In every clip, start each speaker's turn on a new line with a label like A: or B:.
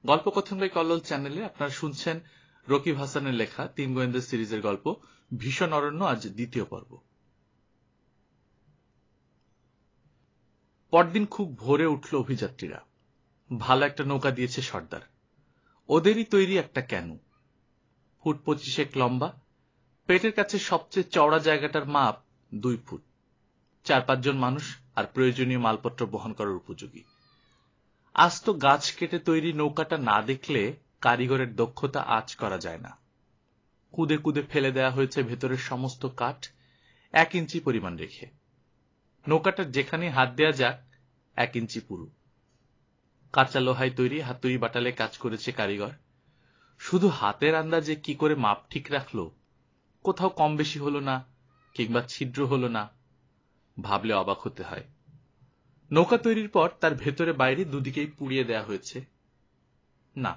A: গল্পকথন by Kallol চ্যানেলে আপনারা শুনছেন রকিব হাসানের লেখা 3 গোয়েন্দা সিরিজের গল্প ভীষণ অরণ্য, আজ দ্বিতীয় পর্ব। পরদিন খুব ভোরে উঠল অভিযাত্রীরা। ভালো একটা নৌকা দিয়েছে সর্দার। ওদেরই তৈরি একটা ক্যানু, ফুট 25 লম্বা, পেটের কাছে সবচেয়ে চওড়া জায়গাটার মাপ 2 ফুট। 4-5 জন মানুষ আর প্রয়োজনীয় মালপত্র বহন করার উপযোগী। আস্ত গাছ কেটে তৈরি নৌকাটা না দেখলে কারিগরের দক্ষতা আঁচ করা যায় না। কুদে কুদে ফেলে দেয়া হয়েছে ভেতরের সমস্ত কাঠ 1 ইঞ্চি পরিমাণ রেখে। নৌকাটার যেখানে হাত দেয়া যাক 1 ইঞ্চি পুরু। কাঁচা লোহায় তৈরি হাতুড়ি বাটালে কাজ করেছে কারিগর। শুধু হাতের আন্দাজে কি করে মাপ ঠিক রাখলো, কোথাও কম বেশি হলো না কিংবা ছিদ্র হলো না, ভাবলে অবাক হতে হয়। নৌকা তৈরির পর তার ভেতরে বাইরে দুদিকেই পুড়িয়ে দেয়া হয়েছে। না,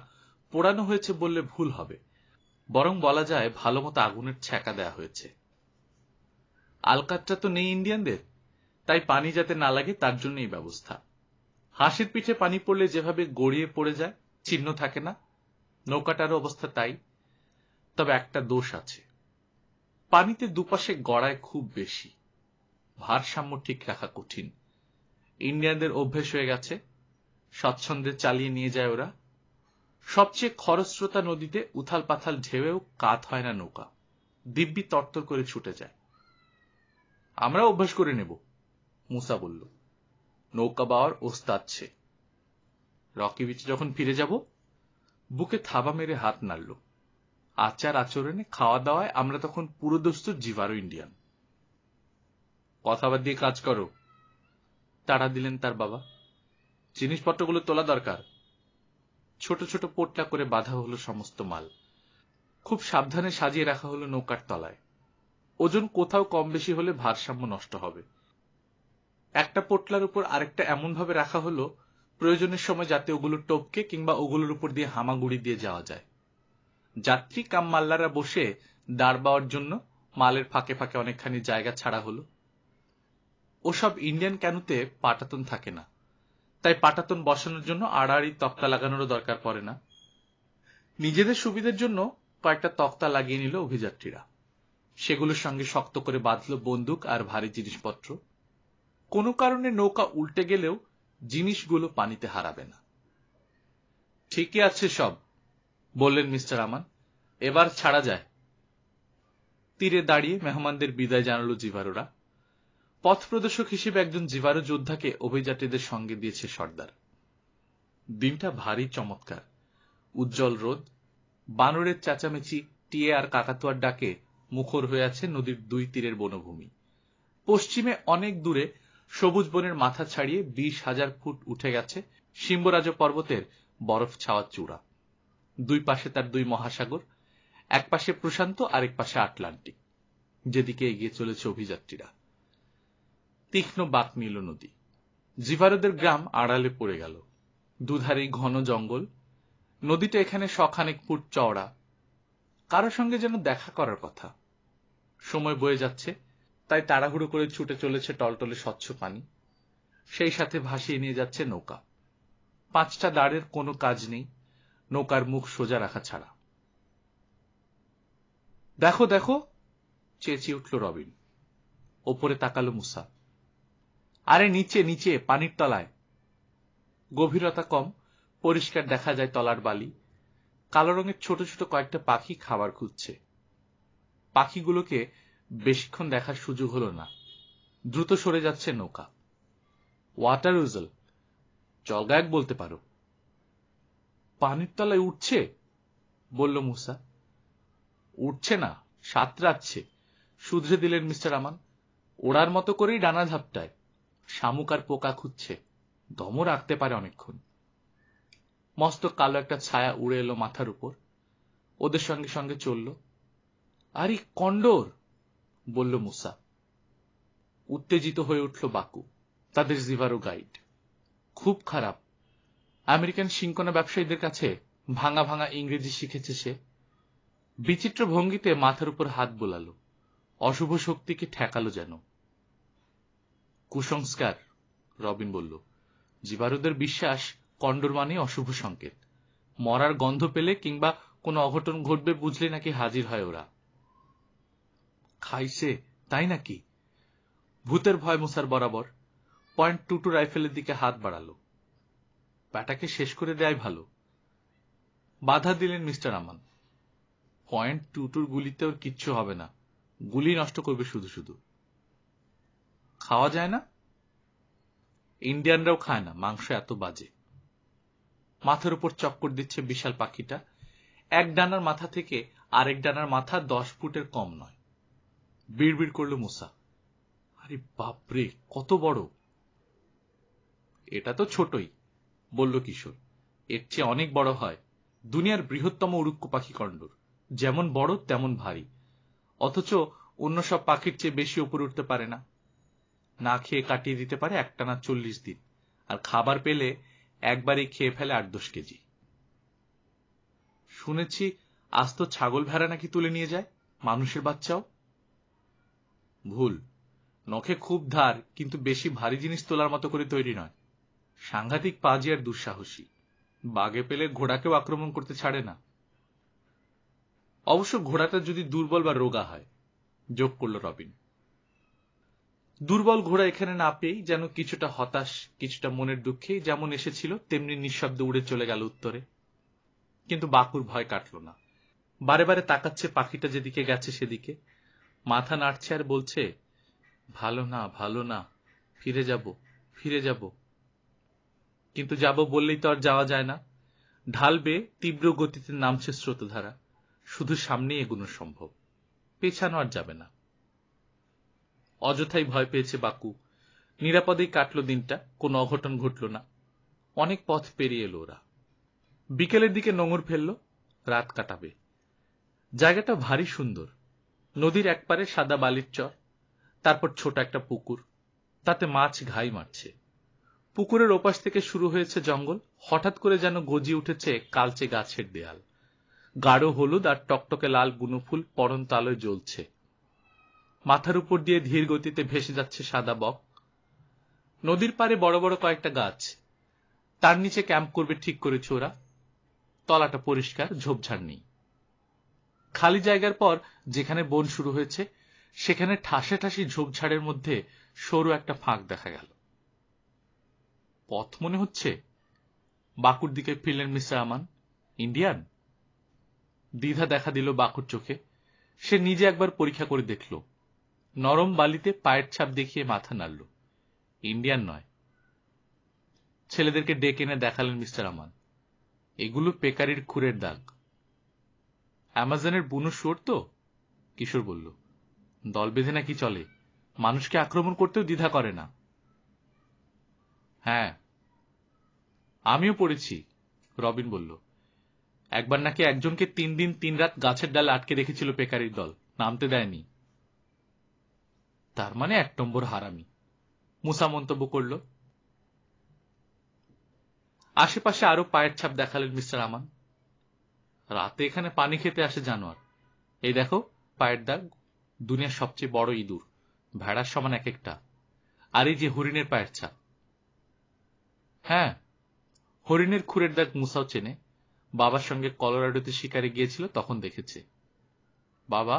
A: পোড়ানো হয়েছে বললে ভুল হবে, বরং বলা যায় ভালোমতো আগুনের ছ্যাঁকা দেয়া হয়েছে। আলকাতরা তো নেই ইন্ডিয়ানদের, তাই পানি যাতে না লাগে তার জন্য এই ব্যবস্থা। হাঁসের পিঠে পানি পড়লে যেভাবে গড়িয়ে পড়ে যায়, চিহ্ন থাকে না, নৌকাটারও অবস্থা তাই। তবে একটা দোষ আছে, পানিতে দুপাশে গড়ায় খুব বেশি, ভারসাম্য ঠিক রাখা কঠিন। ইন্ডিয়ানদের অভ্যেস হয়ে গেছে, স্বচ্ছন্দে চালিয়ে নিয়ে যায় ওরা। সবচেয়ে খরস্রোতা নদীতে উথাল পাথাল ঢেউয়েও কাত হয় না নৌকা, দিব্যি তরতর করে ছুটে যায়। আমরা অভ্যাস করে নেব, মুসা বলল। নৌকা বাওয়ার ওস্তাদ সে। রকি বিচে যখন ফিরে যাব, বুকে থাবা মেরে হাত নাড়ল। আচার আচরণে খাওয়া দাওয়ায় আমরা তখন পুরোদস্তুর জিভারো ইন্ডিয়ান। কথাবাদ দিয়ে কাজ করো, তাড়া দিলেন তার বাবা। জিনিসপত্রগুলো তোলা দরকার। ছোট ছোট পোটলা করে বাঁধা হলো সমস্ত মাল। খুব সাবধানে সাজিয়ে রাখা হলো নৌকার তলায়। ওজন কোথাও কম বেশি হলে ভারসাম্য নষ্ট হবে। একটা পোটলার উপর আরেকটা এমন ভাবে রাখা হলো প্রয়োজনের সময় যাতে ওগুলো টপকে কিংবা ওগুলোর উপর দিয়ে হামাগুড়ি দিয়ে যাওয়া যায়। যাত্রী কাম মাল্লারা বসে দাঁড় বাওয়ার জন্য মালের ফাঁকে ফাঁকে অনেকখানি জায়গা ছাড়া হলো। ওসব ইন্ডিয়ান ক্যানুতে পাটাতন থাকে না, তাই পাটাতন বসানোর জন্য আড়াআড়ি তক্তা লাগানোরও দরকার পড়ে না। নিজেদের সুবিধার জন্য কয়েকটা তক্তা লাগিয়ে নিল অভিযাত্রীরা। সেগুলোর সঙ্গে শক্ত করে বাঁধল বন্দুক আর ভারী জিনিসপত্র। কোনো কারণে নৌকা উল্টে গেলেও জিনিসগুলো পানিতে হারাবে না। ঠিকই আছে সব, বললেন মিস্টার আমান। এবার ছাড়া যায়। তীরে দাঁড়িয়ে মেহমানদের বিদায় জানালো জিভারোরা। পথ প্রদর্শক হিসেবে একজন জিভারো যোদ্ধাকে অভিযাত্রীদের সঙ্গে দিয়েছে সর্দার। দিনটা ভারী চমৎকার। উজ্জ্বল রোদ, বানরের চেঁচামেচি, টিয়ে আর কাকাতুয়ার ডাকে মুখর হয়ে আছে নদীর 2 তীরের বনভূমি। পশ্চিমে অনেক দূরে সবুজ বনের মাথা ছাড়িয়ে 20,000 ফুট উঠে গেছে সিম্বরাজ পর্বতের বরফ ছাওয়া চূড়া। 2 পাশে তার 2 মহাসাগর, এক পাশে প্রশান্ত আর এক পাশে আটলান্টিক, যেদিকে এগিয়ে চলেছে অভিযাত্রীরা। তীক্ষ্ণ বাঁক নিল নদী। জিভারোদের গ্রাম আড়ালে পড়ে গেল। দুধারেই ঘন জঙ্গল। নদীটা এখানে 100 ফুট চওড়া। কারো সঙ্গে যেন দেখা করার কথা। সময় বয়ে যাচ্ছে, তাই তাড়াহুড়ো করে ছুটে চলেছে টলটলে স্বচ্ছ পানি। সেই সাথে ভাসিয়ে নিয়ে যাচ্ছে নৌকা। 5টা দাঁড়ের কোনো কাজ নেই, নৌকার মুখ সোজা রাখা ছাড়া। দেখো দেখো, চেঁচিয়ে উঠল রবিন। ওপরে তাকালো মুসা। আরে নিচে নিচে, পানির তলায়। গভীরতা কম, পরিষ্কার দেখা যায় তলার বালি। কালো রঙের ছোট ছোট কয়েকটা পাখি খাবার খুঁজছে। পাখিগুলোকে বেশিক্ষণ দেখার সুযোগ হলো না। দ্রুত সরে যাচ্ছে নৌকা। ওয়াটার উজল, জলগায়ক বলতে পারো। পানির তলায় উঠছে, বলল মুসা। উঠছে না, সাঁতরাচ্ছে, শুধরে দিলেন মিস্টার আমান। ওড়ার মতো করেই ডানা ঝাপটায়। শামুক আর পোকা খুঁজছে, দমও রাখতে পারে অনেকক্ষণ। মস্ত কালো একটা ছায়া উড়ে এলো মাথার উপর, ওদের সঙ্গে সঙ্গে চলল। আরে কন্ডোর, বলল মুসা। উত্তেজিত হয়ে উঠল বাকু, তাদের জিভারো গাইড। খুব খারাপ। আমেরিকান শিঙ্কনা ব্যবসায়ীদের কাছে ভাঙা ভাঙা ইংরেজি শিখেছে সে। বিচিত্র ভঙ্গিতে মাথার উপর হাত বোলালো, অশুভ শক্তিকে ঠেকালো যেন। কুসংস্কার, রবিন বলল। জিভারোদের বিশ্বাস কন্ডোর মানে অশুভ সংকেত। মরার গন্ধ পেলে কিংবা কোনো অঘটন ঘটবে বুঝলে নাকি হাজির হয় ওরা। খাইছে তাই নাকি? ভূতের ভয় মুসার বরাবর .22 রাইফেলের দিকে হাত বাড়ালো। ব্যাটাকে শেষ করে দেয় ভালো। বাধা দিলেন মিস্টার আমান। .22 গুলিতে ওর কিচ্ছু হবে না, গুলি নষ্ট করবে শুধু শুধু। খাওয়া যায় না? ইন্ডিয়ানরাও খায় না, মাংস এত বাজে। মাথার উপর চক্কর দিচ্ছে বিশাল পাখিটা। এক ডানার মাথা থেকে আরেক ডানার মাথা 10 ফুটের কম নয়। বিড়বিড় করল মুসা, আরে বাপরে কত বড়! এটা তো ছোটই, বলল কিশোর। এর চেয়ে অনেক বড় হয়। দুনিয়ার বৃহত্তম উড়ুক্কু পাখি কন্ডর, যেমন বড় তেমন ভারী, অথচ অন্য সব পাখির চেয়ে বেশি উপরে উঠতে পারে না। না খেয়ে কাটিয়ে দিতে পারে একটানা 40 দিন, আর খাবার পেলে একবারই খেয়ে ফেলে 8-10 কেজি। শুনেছি আস্ত ছাগল ভেড়া নাকি তুলে নিয়ে যায়, মানুষের বাচ্চাও। ভুল, নখে খুব ধার, কিন্তু বেশি ভারী জিনিস তোলার মতো করে তৈরি নয়। সাংঘাতিক পাজি আর দুঃসাহসী। বাগে পেলে ঘোড়াকেও আক্রমণ করতে ছাড়ে না। অবশ্য ঘোড়াটা যদি দুর্বল বা রোগা হয়, যোগ করল রবিন। দুর্বল ঘোড়া এখানে না পেয়েই যেন কিছুটা হতাশ, কিছুটা মনের দুঃখে যেমন এসেছিল তেমনি নিঃশব্দে উড়ে চলে গেল উত্তরে। কিন্তু বাকুর ভয় কাটল না। বারে বারে তাকাচ্ছে পাখিটা যেদিকে গেছে সেদিকে, মাথা নাড়ছে আর বলছে, ভালো না, ভালো না, ফিরে যাব, ফিরে যাব। কিন্তু যাব বললেই তো আর যাওয়া যায় না। ঢাল বেয়ে তীব্র গতিতে নামছে স্রোতধারা, শুধু সামনেই এগোনো সম্ভব, পেছানো আর যাবে না। অযথাই ভয় পেয়েছে বাকু। নিরাপদেই কাটল দিনটা, কোনো অঘটন ঘটল না। অনেক পথ পেরিয়ে এলো ওরা। বিকেলের দিকে নোঙর ফেলল, রাত কাটাবে। জায়গাটা ভারী সুন্দর। নদীর একপারে সাদা বালির চর, তারপর ছোট একটা পুকুর, তাতে মাছ ঘাই মারছে। পুকুরের ওপাশ থেকে শুরু হয়েছে জঙ্গল, হঠাৎ করে যেন গজিয়ে উঠেছে কালচে গাছের দেয়াল। গাঢ় হলুদ আর টকটকে লাল বুনোফুল পড়ন্ত আলোয় জ্বলছে। মাথার উপর দিয়ে ধীর গতিতে ভেসে যাচ্ছে সাদা বক। নদীর পাড়ে বড় বড় কয়েকটা গাছ, তার নিচে ক্যাম্প করবে ঠিক করেছে ওরা। তলাটা পরিষ্কার, ঝোপঝাড় নেই। খালি জায়গার পর যেখানে বন শুরু হয়েছে সেখানে ঠাসাঠাসি ঝোপঝাড়ের মধ্যে সরু একটা ফাঁক দেখা গেল। পথ মনে হচ্ছে। বাকুর দিকে ফিরলেন মিস্টার আমান। ইন্ডিয়ান? দ্বিধা দেখা দিল বাকুর চোখে। সে নিজে একবার পরীক্ষা করে দেখল। নরম বালিতে পায়ের ছাপ দেখিয়ে মাথা নাড়ল। ইন্ডিয়ান নয়। ছেলেদেরকে ডেকে এনে দেখালেন মিস্টার আমান। এগুলো পেকারির খুরের দাগ। অ্যামাজনের বুনো শুয়োর তো? কিশোর বলল। দল বেঁধে নাকি চলে, মানুষকে আক্রমণ করতেও দ্বিধা করে না। হ্যাঁ, আমিও পড়েছি, রবিন বলল। একবার নাকি একজনকে 3 দিন 3 রাত গাছের ডালে আটকে রেখেছিল পেকারির দল, নামতে দেয়নি। তার মানে 1 নম্বর হারামি, মুসা মন্তব্য করল। আশেপাশে আরো পায়ের ছাপ দেখালেন মিস্টার আমান। রাতে এখানে পানি খেতে আসে জানোয়ার। এই দেখো পায়ের দাগ, দুনিয়ার সবচেয়ে বড় ইঁদুর, ভেড়ার সমান এক একটা। আর এই যে হরিণের পায়ের ছাপ। হ্যাঁ, হরিণের খুরের দাগ মুসাও চেনে। বাবার সঙ্গে কলোরাডোতে শিকারে গিয়েছিল, তখন দেখেছে। বাবা,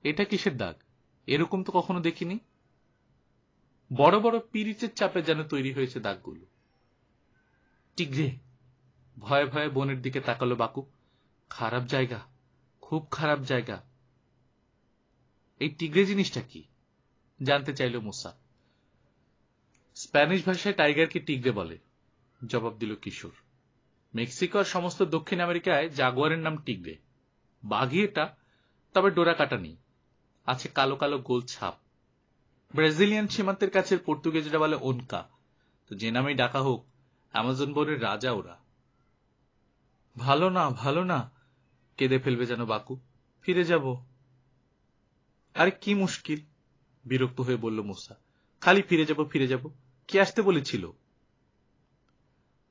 A: এটা কিসের দাগ? এরকম তো কখনো দেখিনি। বড় বড় পিরিচের চাপে যেন তৈরি হয়েছে দাগগুলো। টিগ্রে! ভয়ে ভয়ে বনের দিকে তাকালো বাকু। খারাপ জায়গা, খুব খারাপ জায়গা। এই টিগ্রে জিনিসটা কি? জানতে চাইল মুসা। স্প্যানিশ ভাষায় টাইগারকে টিগ্রে বলে, জবাব দিল কিশোর। মেক্সিকো আর সমস্ত দক্ষিণ আমেরিকায় জাগুয়ারের নাম টিগ্রে। বাঘই এটা, তবে ডোরা কাটা নেই, আছে কালো কালো গোল ছাপ। ব্রাজিলিয়ান সীমান্তের কাছের পর্তুগিজরা বলে ওনকা। তো যে নামেই ডাকা হোক, অ্যামাজন বনের রাজা ওরা। ভালো না, ভালো না, কেঁদে ফেলবে যেন বাকু। ফিরে যাব। আরে কি মুশকিল, বিরক্ত হয়ে বলল মুসা। খালি ফিরে যাব, ফিরে যাব। কি আসতে বলেছিল?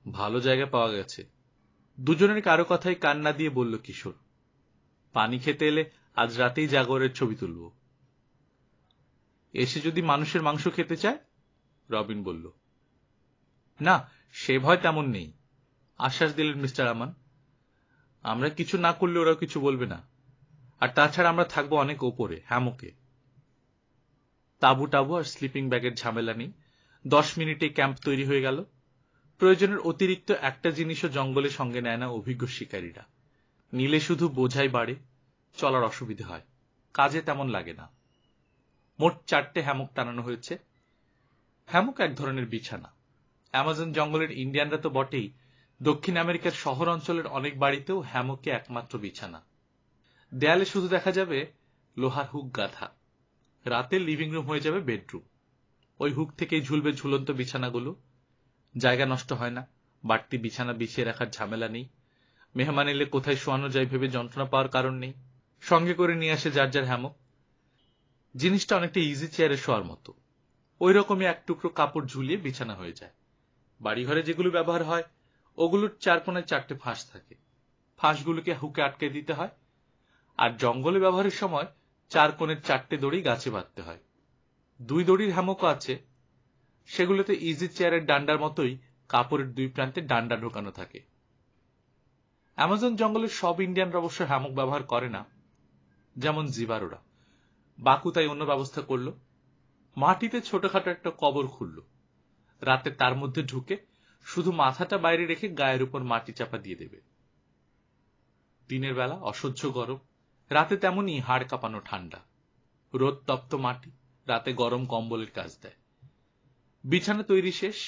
A: ভালো জায়গা পাওয়া গেছে। দুজনের কারো কথাই কান না দিয়ে বলল কিশোর। পানি খেতে এলে আজ রাতেই জাগরের ছবি তুলব। এসে যদি মানুষের মাংস খেতে চায়? রবিন বলল। না, সে ভয় তেমন নেই, আশ্বাস দিলেন মিস্টার আমান। আমরা কিছু না করলে ওরাও কিছু বলবে না। আর তাছাড়া আমরা থাকবো অনেক ওপরে, হ্যামকে। তাবু টাবু আর স্লিপিং ব্যাগের ঝামেলা নেই। 10 মিনিটে ক্যাম্প তৈরি হয়ে গেল। প্রয়োজনের অতিরিক্ত একটা জিনিসও জঙ্গলে সঙ্গে নেয় না অভিজ্ঞ শিকারীরা। নিলে শুধু বোঝাই বাড়ে, চলার অসুবিধে হয়, কাজে তেমন লাগে না। মোট 4টে হ্যামক টানানো হয়েছে। হ্যামক এক ধরনের বিছানা। অ্যামাজন জঙ্গলের ইন্ডিয়ানরা তো বটেই, দক্ষিণ আমেরিকার শহর অঞ্চলের অনেক বাড়িতেও হ্যামকে একমাত্র বিছানা। দেয়ালে শুধু দেখা যাবে লোহার হুক গাঁথা। রাতে লিভিং রুম হয়ে যাবে বেডরুম। ওই হুক থেকেই ঝুলবে ঝুলন্ত বিছানাগুলো। জায়গা নষ্ট হয় না, বাড়তি বিছানা বিছিয়ে রাখার ঝামেলা নেই। মেহমান এলে কোথায় শোয়ানো যায় ভেবে যন্ত্রণা পাওয়ার কারণ নেই। সঙ্গে করে নিয়ে আসে যার যার হ্যামক। জিনিসটা অনেকটা ইজি চেয়ারে শোয়ার মতো। ওই রকমই এক টুকরো কাপড় ঝুলিয়ে বিছানা হয়ে যায়। বাড়িঘরে যেগুলো ব্যবহার হয় ওগুলোর 4 কোণায় 4টে ফাঁস থাকে। ফাঁসগুলোকে হুকে আটকে দিতে হয়। আর জঙ্গলে ব্যবহারের সময় 4 কোণের 4টে দড়ি গাছে বাঁধতে হয়। 2 দড়ির হ্যামকও আছে। সেগুলোতে ইজি চেয়ারের ডান্ডার মতোই কাপড়ের 2 প্রান্তে ডান্ডা ঢোকানো থাকে। অ্যামাজন জঙ্গলের সব ইন্ডিয়ানরা অবশ্য হ্যামক ব্যবহার করে না, যেমন জিবারোরা। বাকু তাই অন্য ব্যবস্থা করল। মাটিতে ছোটখাটো একটা কবর খুলল। রাতে তার মধ্যে ঢুকে শুধু মাথাটা বাইরে রেখে গায়ের উপর মাটি চাপা দিয়ে দেবে। দিনের বেলা অসহ্য গরম, রাতে তেমনই হাড় কাঁপানো ঠান্ডা। রোদ তপ্ত মাটি রাতে গরম কম্বলের কাজ দেয়। বিছানা তৈরি শেষ।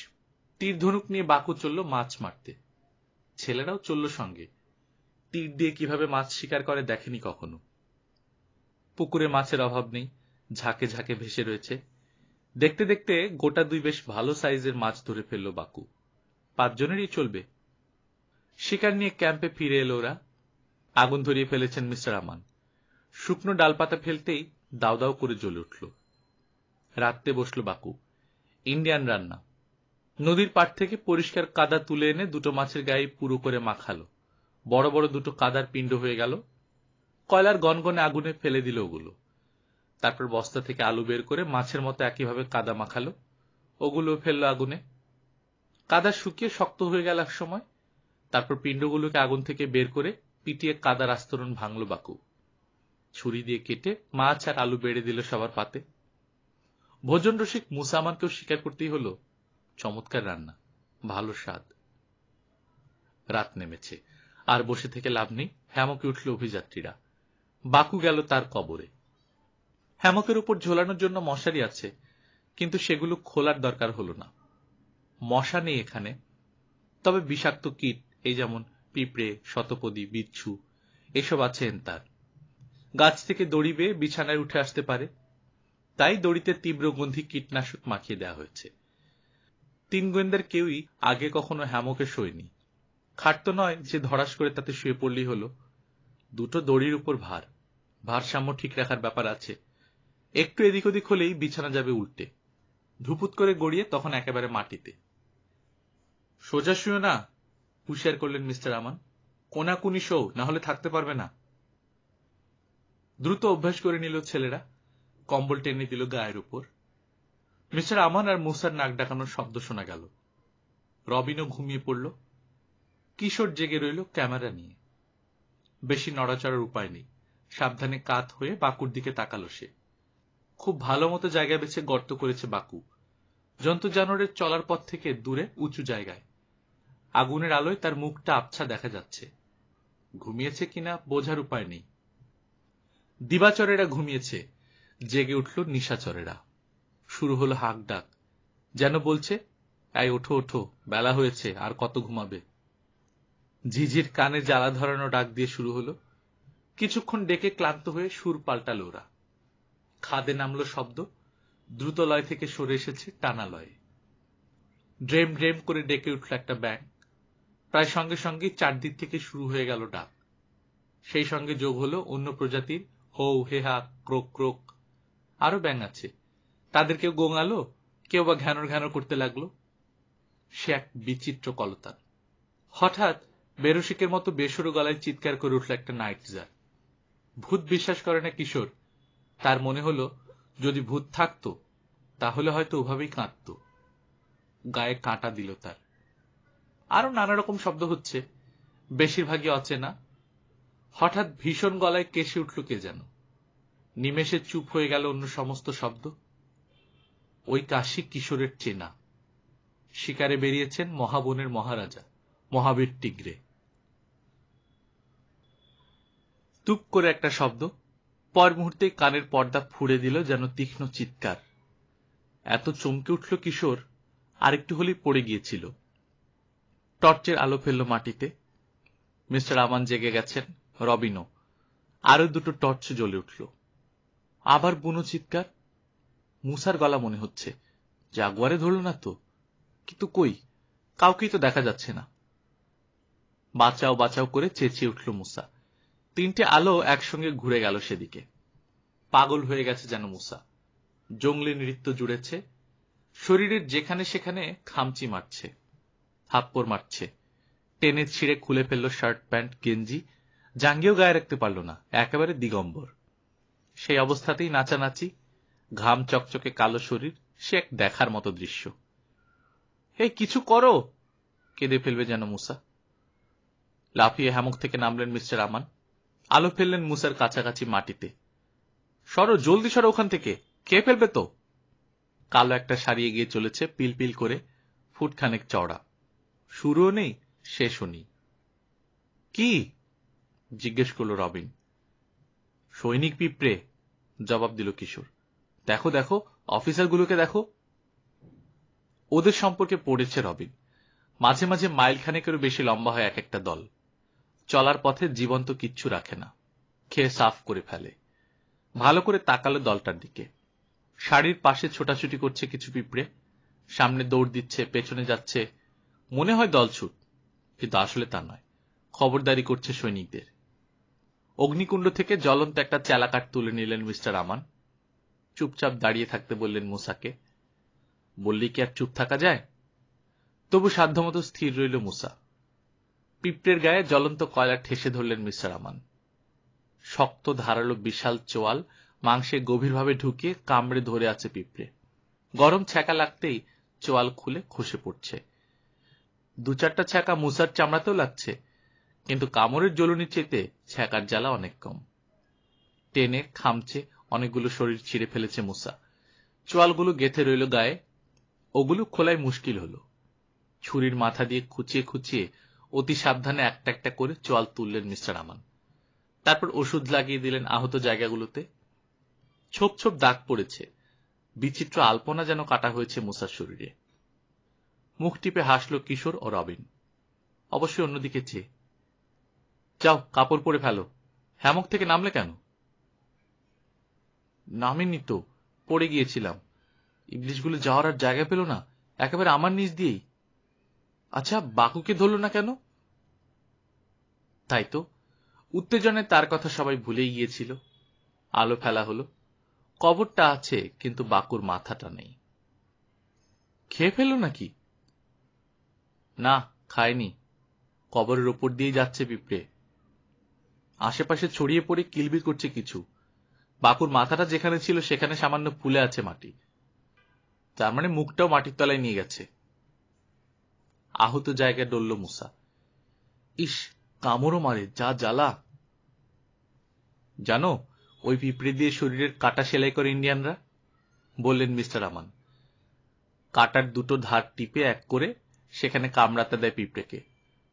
A: তীর ধনুক নিয়ে বাকু চলল মাছ মারতে। ছেলেরাও চলল সঙ্গে। তীর দিয়ে কিভাবে মাছ শিকার করে দেখেনি কখনো। পুকুরে মাছের অভাব নেই, ঝাঁকে ঝাঁকে ভেসে রয়েছে। দেখতে দেখতে গোটা 2 বেশ ভালো সাইজের মাছ ধরে ফেলল বাকু। 5 জনেরই চলবে। শিকার নিয়ে ক্যাম্পে ফিরে এলো ওরা। আগুন ধরিয়ে ফেলেছেন মিস্টার আমান। শুকনো ডালপাতা ফেলতেই দাও দাও করে জ্বলে উঠল। রাত্রে বসল বাকু। ইন্ডিয়ান রান্না। নদীর পাড় থেকে পরিষ্কার কাদা তুলে এনে 2টো মাছের গায়ে পুরো করে মাখালো। বড় বড় 2টো কাদার পিণ্ড হয়ে গেল। কয়লার গনগনে আগুনে ফেলে দিল ওগুলো। তারপর বস্তা থেকে আলু বের করে মাছের মতো একইভাবে কাদা মাখালো। ওগুলো ফেললো আগুনে। কাদা শুকিয়ে শক্ত হয়ে গেল এক সময়। তারপর পিণ্ডগুলোকে আগুন থেকে বের করে পিটিয়ে কাদার আস্তরণ ভাঙল বাকু। ছুরি দিয়ে কেটে মাছ আর আলু বেড়ে দিল সবার পাতে। ভোজন রসিক মুসা আমানকেও স্বীকার করতেই হলো, চমৎকার রান্না, ভালো স্বাদ। রাত নেমেছে, আর বসে থেকে লাভ নেই। হ্যামকে উঠল অভিযাত্রীরা। বাকু গেল তার কবরে। হ্যামকের উপর ঝোলানোর জন্য মশারি আছে, কিন্তু সেগুলো খোলার দরকার হলো না। মশা নেই এখানে, তবে বিষাক্ত কীট, এই যেমন পিঁপড়ে, শতপদী, বিচ্ছু, এসব আছে তার। গাছ থেকে দড়ি বেয়ে বিছানায় উঠে আসতে পারে, তাই দড়িতে তীব্রগন্ধি কীটনাশক মাখিয়ে দেওয়া হয়েছে। 3 গোয়েন্দার কেউই আগে কখনো হ্যামকে শোয়নি। খাট তো নয় যে ধরাস করে তাতে শুয়ে পড়লেই হলো। 2টো দড়ির উপর ভার, ভারসাম্য ঠিক রাখার ব্যাপার আছে। একটু এদিক ওদিক হলেই বিছানা যাবে উল্টে, ধুপুত করে গড়িয়ে তখন একেবারে মাটিতে। সোজা শুয়ে না, হুঁশিয়ার করলেন মিস্টার আমান। কোনাকুনি শো, না হলে থাকতে পারবে না। দ্রুত অভ্যাস করে নিল ছেলেরা। কম্বল টেনে দিল গায়ের উপর। মিস্টার আমান আর মুসার নাক ডাকানোর শব্দ শোনা গেল। রবিনও ঘুমিয়ে পড়ল। কিশোর জেগে রইল ক্যামেরা নিয়ে। বেশি নড়াচড়ার উপায় নেই। সাবধানে কাত হয়ে বাকুর দিকে তাকালো সে। খুব ভালো মতো জায়গা বেছে গর্ত করেছে বাকু। জন্তু জানোয়ারের চলার পথ থেকে দূরে উঁচু জায়গায়। আগুনের আলোয় তার মুখটা আবছা দেখা যাচ্ছে। ঘুমিয়েছে কিনা বোঝার উপায় নেই। দিবাচরেরা ঘুমিয়েছে, জেগে উঠল নিশাচরেরা। শুরু হলো হাঁক ডাক, যেন বলছে, এই ওঠো ওঠো, বেলা হয়েছে, আর কত ঘুমাবে। ঝিঝির কানে জ্বালা ধরানো ডাক দিয়ে শুরু হলো। কিছুক্ষণ ডেকে ক্লান্ত হয়ে সুর পাল্টালো ওরা। খাদে নামলো শব্দ, দ্রুত লয় থেকে সরে এসেছে টানা লয়ে। ড্রেম ড্রেম করে ডেকে উঠল একটা ব্যাঙ। প্রায় সঙ্গে সঙ্গে চারদিক থেকে শুরু হয়ে গেল ডাক। সেই সঙ্গে যোগ হলো অন্য প্রজাতির হৌ হেহা, ক্রোক ক্রোক। আরো ব্যাঙ আছে, তাদের কেউ গোঙালো, কেউ বা ঘ্যানর ঘ্যানর করতে লাগলো। সে এক বিচিত্র কলতান। হঠাৎ বেরসিকের মতো বেসুরো গলায় চিৎকার করে উঠল একটা নাইটজার। ভূত বিশ্বাস করে না কিশোর। তার মনে হলো যদি ভূত থাকতো তাহলে হয়তো ওভাবেই কাঁদত। গায়ে কাঁটা দিল তার। আরো নানা রকম শব্দ হচ্ছে, বেশিরভাগই অচেনা, হঠাৎ ভীষণ গলায় কেশে উঠল কে যেন। নিমেষে চুপ হয়ে গেল অন্য সমস্ত শব্দ। ওই কাশি কিশোরের চেনা। শিকারে বেরিয়েছেন মহাবনের মহারাজা, মহাবীর টিগ্রে। তুপ করে একটা শব্দ, পর মুহূর্তে কানের পর্দা ফুঁড়ে দিল যেন তীক্ষ্ণ চিৎকার। এত চমকে উঠল কিশোর, আরেকটু হলেই পড়ে গিয়েছিল। টর্চের আলো ফেলল মাটিতে। মিস্টার আমান জেগে গেছেন, রবিনও। আরো দুটো টর্চ জ্বলে উঠল। আবার বুনো চিৎকার। মুসার গলা মনে হচ্ছে। জাগুয়ারে ধরল না তো? কিন্তু কই, কাউকেই তো দেখা যাচ্ছে না। বাঁচাও বাঁচাও করে চেঁচিয়ে উঠল মুসা। তিনটে আলো একসঙ্গে ঘুরে গেল সেদিকে। পাগল হয়ে গেছে যেন মুসা। জঙ্গলি নৃত্য জুড়েছে। শরীরের যেখানে সেখানে খামচি মারছে, থাপ্পড় মারছে। টেনে ছিঁড়ে খুলে ফেলল শার্ট, প্যান্ট, গেঞ্জি। জাঙ্গিও গায়ে রাখতে পারল না, একেবারে দিগম্বর। সেই অবস্থাতেই নাচানাচি, ঘাম চকচকে কালো শরীর। সে এক দেখার মতো দৃশ্য। এই কিছু করো, কেঁদে ফেলবে যেন মুসা। লাফিয়ে হ্যামক থেকে নামলেন মিস্টার আমান। আলো ফেললেন মুসার কাছাকাছি মাটিতে। সরো, জলদি সরো ওখান থেকে, খেয়ে ফেলবে তো। কালো একটা সারিয়ে গিয়ে চলেছে, পিলপিল করে, ফুটখানেক চওড়া। শুরুও নেই, শেষও নেই। কি জিজ্ঞেস করল রবিন। সৈনিক পিঁপড়ে, জবাব দিল কিশোর। দেখো দেখো, অফিসারগুলোকে দেখো। ওদের সম্পর্কে পড়েছে রবিন। মাঝে মাঝে মাইল খানেকেরও বেশি লম্বা হয় এক একটা দল। চলার পথে জীবন্ত কিচ্ছু রাখে না, খেয়ে সাফ করে ফেলে। ভালো করে তাকালো দলটার দিকে। শাড়ির পাশে ছোটাছুটি করছে কিছু পিঁপড়ে। সামনে দৌড় দিচ্ছে, পেছনে যাচ্ছে। মনে হয় দলছুট, কিন্তু আসলে তা নয়। খবরদারি করছে সৈনিকদের। অগ্নিকুণ্ড থেকে জ্বলন্ত একটা চেলাকাঠ তুলে নিলেন মিস্টার আমান। চুপচাপ দাঁড়িয়ে থাকতে বললেন মুসাকে। বললেই কি আর চুপ থাকা যায়? তবু সাধ্যমতো স্থির রইল মুসা। পিঁপড়ের গায়ে জ্বলন্ত কয়লা ঠেসে ধরলেন মিস্টার আমান। শক্ত ধারালো বিশাল চোয়াল মাংসে গভীরভাবে ঢুকিয়ে কামড়ে ধরে আছে পিঁপড়ে। গরম ছ্যাঁকা লাগতেই চোয়াল খুলে খসে পড়ছে। দু চারটা ছ্যাঁকা মুসার চামড়াতেও লাগছে, কিন্তু কামড়ের জ্বলুনি চেতে ছ্যাঁকার জ্বালা অনেক কম। টেনে খামচে অনেকগুলো শরীর ছিঁড়ে ফেলেছে মুসা। চোয়ালগুলো গেঁথে রইল গায়ে। ওগুলো খোলাই মুশকিল হল। ছুরির মাথা দিয়ে খুঁচিয়ে খুঁচিয়ে অতি সাবধানে একটা একটা করে চোয়াল তুললেন মিস্টার আমান। তারপর ওষুধ লাগিয়ে দিলেন আহত জায়গাগুলোতে। ছোপ ছোপ দাগ পড়েছে। বিচিত্র আলপনা যেন কাটা হয়েছে মুসার শরীরে। মুখ টিপে হাসল কিশোর ও রবিন, অবশ্যই অন্যদিকে চেয়ে। যাও, কাপড় পরে ফেলো। হ্যামক থেকে নামলে কেন? নামিনি তো, পড়ে গিয়েছিলাম। ইংলিশগুলো যাওয়ার আর জায়গা পেল না, একেবারে আমার নিচ দিয়েই। আচ্ছা, বাকুকে ধরল না কেন? তাই তো, উত্তেজনায় তার কথা সবাই ভুলেই গিয়েছিল। আলো ফেলা হলো। কবরটা আছে, কিন্তু বাকুর মাথাটা নেই। খেয়ে ফেলল নাকি? না, খায়নি। কবরের ওপর দিয়ে যাচ্ছে পিঁপড়ে। আশেপাশে ছড়িয়ে পড়ে কিলবিল করছে কিছু। বাকুর মাথাটা যেখানে ছিল সেখানে সামান্য ফুলে আছে মাটি। তার মানে মুখটাও মাটির তলায় নিয়ে গেছে। আহত জায়গায় ডলল মুসা। ইস, কামড়ও মারে, যা জ্বালা। জানো, ওই পিঁপড়ে দিয়ে শরীরের কাটা সেলাই করে ইন্ডিয়ানরা, বললেন মিস্টার আমান। কাটার দুটো ধার টিপে এক করে সেখানে কামড়াতে দেয় পিঁপড়েকে।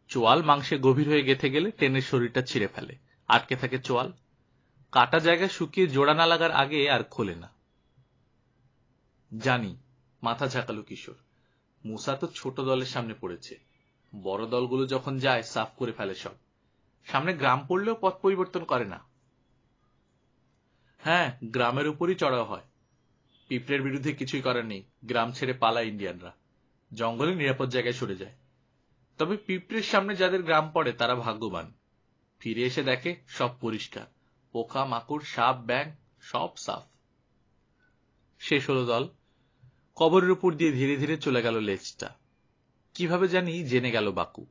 A: চোয়াল মাংসে গভীর হয়ে গেঁথে গেলে টেনে শরীরটা ছিঁড়ে ফেলে। আটকে থাকে চোয়াল। কাটা জায়গায় শুকিয়ে জোড়া না লাগার আগে আর খোলে না। জানি, মাথা ঝাঁকালো কিশোর। মুসা তো ছোট দলের সামনে পড়েছে। বড় দলগুলো যখন যায় সাফ করে ফেলে সব। সামনে গ্রাম পড়লেও পথ পরিবর্তন করে না। হ্যাঁ, গ্রামের উপরই চড়াও হয়। পিঁপড়ের বিরুদ্ধে কিছুই করার নেই, গ্রাম ছেড়ে পালায় ইন্ডিয়ানরা। জঙ্গলে নিরাপদ জায়গায় সরে যায়। তবে পিঁপড়ের সামনে যাদের গ্রাম পড়ে তারা ভাগ্যবান। ফিরে এসে দেখে সব পরিষ্কার। পোকা মাকড়, সাপ, ব্যাঙ, সব সাফ। শেষ হলো দল। কবরের উপর দিয়ে ধীরে ধীরে চলে গেল লেজটা। কিভাবে জানি জেনে গেল বাকু।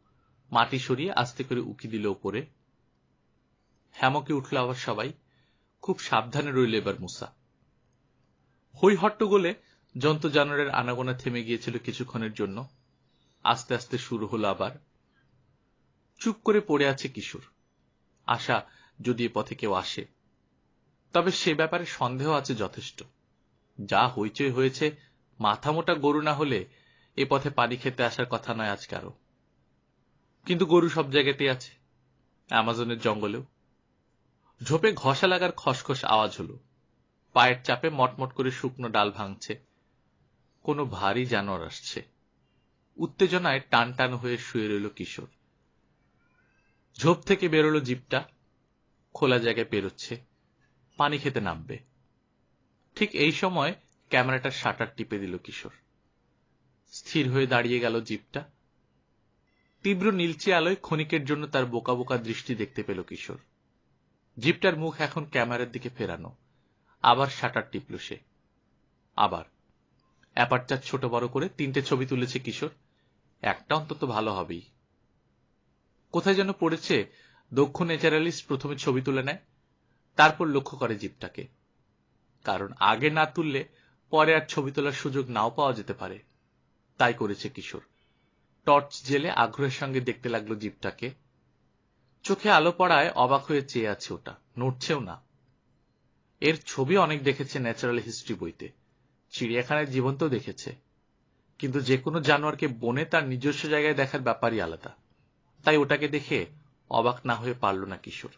A: মাটি সরিয়ে আস্তে করে উকি দিল উপরে। হ্যামকে উঠল আবার সবাই। খুব সাবধানে রইল এবার মুসা। হই হট্টগোলে জন্তু জানোয়ারের আনাগোনা থেমে গিয়েছিল কিছুক্ষণের জন্য। আস্তে আস্তে শুরু হলো আবার। চুপ করে পড়ে আছে কিশোর। আশা যদি এ পথে কেউ আসে। তবে সে ব্যাপারে সন্দেহ আছে যথেষ্ট। যা হইচই হয়েছে, মাথামোটা গরু না হলে এ পথে পানি খেতে আসার কথা নয় আজ কারো। কিন্তু গরু সব জায়গাতেই আছে, অ্যামাজনের জঙ্গলেও। ঝোপে ঘষা লাগার খসখস আওয়াজ হলো। পায়ের চাপে মটমট করে শুকনো ডাল ভাঙছে। কোনো ভারী জানোয়ার আসছে। উত্তেজনায় টান টান হয়ে শুয়ে রইল কিশোর। ঝোপ থেকে বেরোলো জিপটা, খোলা জায়গায় পেরোচ্ছে, পানি খেতে নামবে। ঠিক এই সময় ক্যামেরাটার শাটার টিপে দিল কিশোর। স্থির হয়ে দাঁড়িয়ে গেল জিপটা। তীব্র নীলচে আলোয় ক্ষণিকের জন্য তার বোকা বোকা দৃষ্টি দেখতে পেল কিশোর। জিপটার মুখ এখন ক্যামেরার দিকে ফেরানো। আবার শাটার টিপল সে। আবার অ্যাপারচার ছোট বড় করে 3টে ছবি তুলেছে কিশোর। একটা অন্তত ভালো হবেই। কোথায় যেন পড়েছে দক্ষ ন্যাচারালিস্ট প্রথমে ছবি তুলে নেয়, তারপর লক্ষ্য করে জিপটাকে। কারণ আগে না তুললে পরে আর ছবি তোলার সুযোগ নাও পাওয়া যেতে পারে। তাই করেছে কিশোর। টর্চ জেলে আগ্রহের সঙ্গে দেখতে লাগলো জিপটাকে। চোখে আলো পড়ায় অবাক হয়ে চেয়ে আছে ওটা, নড়ছেও না। এর ছবি অনেক দেখেছে ন্যাচারাল হিস্ট্রি বইতে, চিড়িয়াখানায় জীবন্ত দেখেছে। কিন্তু যে কোনো জানোয়ারকে বনে তার নিজস্ব জায়গায় দেখার ব্যাপারই আলাদা। তাই ওটাকে দেখে অবাক না হয়ে পারল না কিশোর।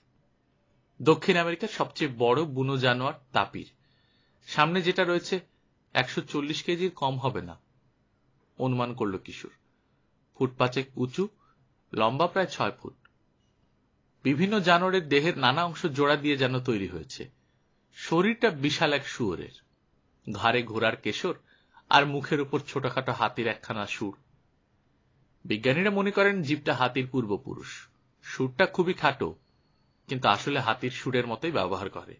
A: দক্ষিণ আমেরিকার সবচেয়ে বড় বুনো জানোয়ার তাপির। সামনে যেটা রয়েছে 140 কেজির কম হবে না, অনুমান করল কিশোর। ফুট 5 উঁচু, লম্বা প্রায় 6 ফুট। বিভিন্ন জানোয়ারের দেহের নানা অংশ জোড়া দিয়ে যেন তৈরি হয়েছে। শরীরটা বিশাল এক শুয়োরের। ঘাড়ে ঘোড়ার কেশর আর মুখের উপর ছোটখাটো হাতির একখানা সুর। বিজ্ঞানীরা মনে করেন জীবটা হাতির পূর্বপুরুষ। সুরটা খুবই খাটো, কিন্তু আসলে হাতির সুরের মতোই ব্যবহার করে।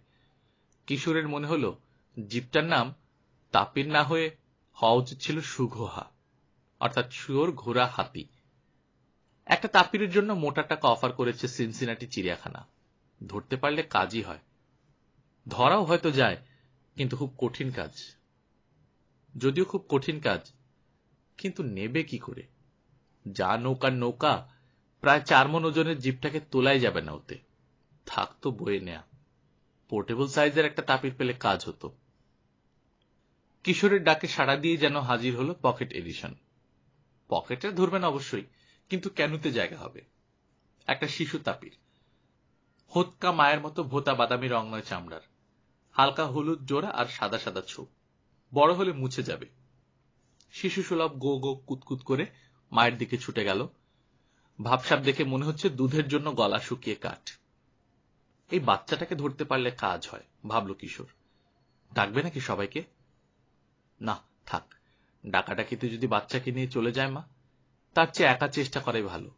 A: কিশোরের মনে হল জীবটার নাম তাপির না হয়ে হওয়া উচিত ছিল সুঘোহা, অর্থাৎ শুয়োর ঘোড়া হাতি। একটা তাপিরের জন্য মোটা টাকা অফার করেছে সিনসিনাটি চিড়িয়াখানা। ধরতে পারলে কাজই হয়। ধরাও হয়তো যায়, কিন্তু খুব কঠিন কাজ। যদিও খুব কঠিন কাজ, কিন্তু নেবে কি করে? যা নৌকার নৌকা, প্রায় 4 মণ ওজনের জিপটাকে তোলাই যাবে না ওতে। থাকতো বয়ে নেয়া। পোর্টেবল সাইজের একটা তাপির পেলে কাজ হতো। কিশোরের ডাকে সাড়া দিয়ে যেন হাজির হলো পকেট এডিশন। পকেটে ধরবেন অবশ্যই, কিন্তু কেনুতে জায়গা হবে। একটা শিশু তাপির। হোতকা মায়ের মতো ভোতা বাদামি রং নয় চামড়ার, হালকা হলুদ জোড়া আর সাদা সাদা ছোপ। বড় হলে মুছে যাবে। শিশু সুলভ গো গো কুতকুত করে মায়ের দিকে ছুটে গেল। ভাবসাব দেখে মনে হচ্ছে দুধের জন্য গলা শুকিয়ে কাঠ। এই বাচ্চাটাকে ধরতে পারলে কাজ হয়, ভাবল কিশোর। ডাকবে নাকি সবাইকে? না, থাক। ডাকাডাকিতে যদি বাচ্চাকে নিয়ে চলে যায় মা, তার চেয়ে একা চেষ্টা করাই ভালো।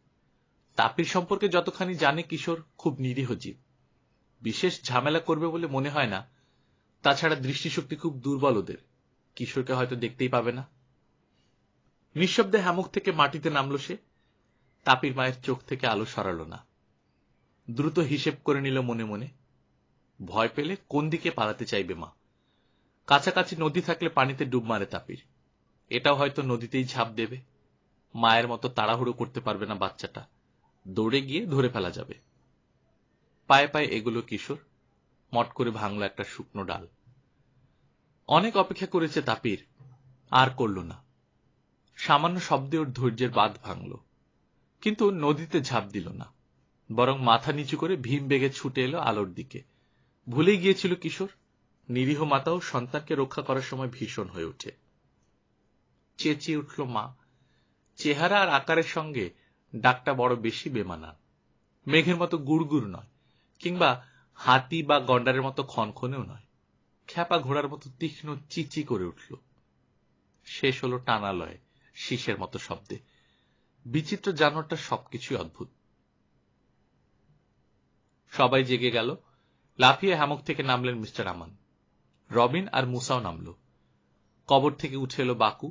A: তাপির সম্পর্কে যতখানি জানে কিশোর, খুব নিরীহ জীব। বিশেষ ঝামেলা করবে বলে মনে হয় না। তাছাড়া দৃষ্টিশক্তি খুব দুর্বল ওদের। কিশোরকে হয়তো দেখতেই পাবে না। নিঃশব্দে হ্যামক থেকে মাটিতে নামল সে। তাপির মায়ের চোখ থেকে আলো সরালো না। দ্রুত হিসেব করে নিল মনে মনে। ভয় পেলে কোন দিকে পালাতে চাইবে মা? কাছাকাছি নদী থাকলে পানিতে ডুব মারে তাপির। এটাও হয়তো নদীতেই ঝাঁপ দেবে। মায়ের মতো তাড়াহুড়ো করতে পারবে না বাচ্চাটা। দৌড়ে গিয়ে ধরে ফেলা যাবে। পায়ে পায়ে এগুলো কিশোর। মট করে ভাঙল একটা শুকনো ডাল। অনেক অপেক্ষা করেছে তাপির, আর করল না। সামান্য শব্দে ওর ধৈর্যের বাঁধ ভাঙল। কিন্তু নদীতে ঝাঁপ দিল না, বরং মাথা নিচু করে ভীম বেগে ছুটে এলো আলোর দিকে। ভুলেই গিয়েছিল কিশোর, নিরীহ মাতাও সন্তানকে রক্ষা করার সময় ভীষণ হয়ে ওঠে। চেঁচিয়ে উঠল মা। চেহারা আর আকারের সঙ্গে ডাকটা বড় বেশি বেমানা। মেঘের মতো গুড়গুড় নয়, কিংবা হাতি বা গন্ডারের মতো খনখনেও নয়। খ্যাপা ঘোড়ার মতো তীক্ষ্ণ চিচি করে উঠল। শেষ হলো টানালয়ে, শীষের মতো শব্দে। বিচিত্র জানোয়ারটা সবকিছুই অদ্ভুত। সবাই জেগে গেল। লাফিয়ে হ্যামক থেকে নামলেন মিস্টার আমান। রবিন আর মুসাও নামল। কবর থেকে উঠে এলো বাকু।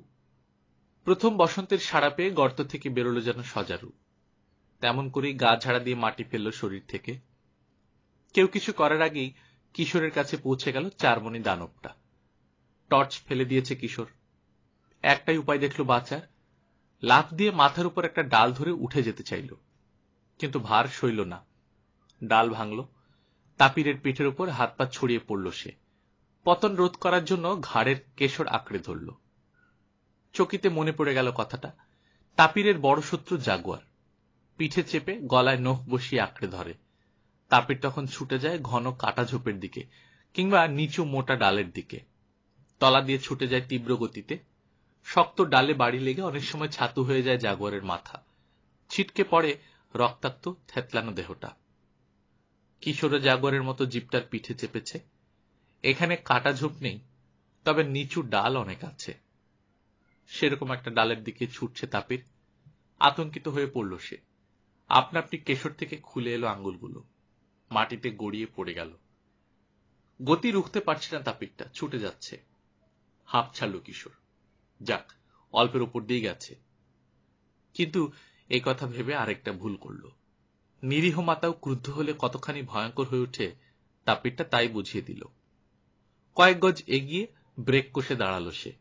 A: প্রথম বসন্তের সাড়া পেয়ে গর্ত থেকে বেরোলো যেন সজারু। তেমন করেই গা ঝাড়া দিয়ে মাটি ফেলল শরীর থেকে। কেউ কিছু করার আগেই কিশোরের কাছে পৌঁছে গেল 4 মণি দানবটা। টর্চ ফেলে দিয়েছে কিশোর। একটাই উপায় দেখল বাঁচার। লাফ দিয়ে মাথার উপর একটা ডাল ধরে উঠে যেতে চাইল, কিন্তু ভার সইল না। ডাল ভাঙল। তাপিরের পিঠের উপর হাত পা ছড়িয়ে পড়ল সে। পতন রোধ করার জন্য ঘাড়ের কেশর আঁকড়ে ধরল। চকিতে মনে পড়ে গেল কথাটা। তাপিরের বড় শত্রু জাগুয়ার। পিঠে চেপে গলায় নখ বসিয়ে আঁকড়ে ধরে। তাপির তখন ছুটে যায় ঘন কাটা ঝোপের দিকে, কিংবা নিচু মোটা ডালের দিকে। তলা দিয়ে ছুটে যায় তীব্র গতিতে। শক্ত ডালে বাড়ি লেগে অনেক সময় ছাতু হয়ে যায় জাগুয়ারের মাথা। ছিটকে পড়ে রক্তাক্ত থেতলানো দেহটা। কিশোর জাগুয়ারের মতো জিপটার পিঠে চেপেছে। এখানে কাটা ঝোপ নেই, তবে নিচু ডাল অনেক আছে। সেরকম একটা ডালের দিকে ছুটছে তাপির। আতঙ্কিত হয়ে পড়ল সে। আপনা আপনি কেশর থেকে খুলে এলো আঙ্গুলগুলো, মাটিতে গড়িয়ে পড়ে গেল। গতি রুখতে পারছে না তাপিরটা, ছুটে যাচ্ছে। হাঁপ ছাড়ল কিশোর। যাক, অল্পের উপর দিয়ে গেছে। কিন্তু এই কথা ভেবে আরেকটা ভুল করল। নিরীহ মাতাও ক্রুদ্ধ হলে কতখানি ভয়ঙ্কর হয়ে ওঠে তাপিরটা তাই বুঝিয়ে দিল। কয়েক গজ এগিয়ে ব্রেক কষে দাঁড়ালো সে।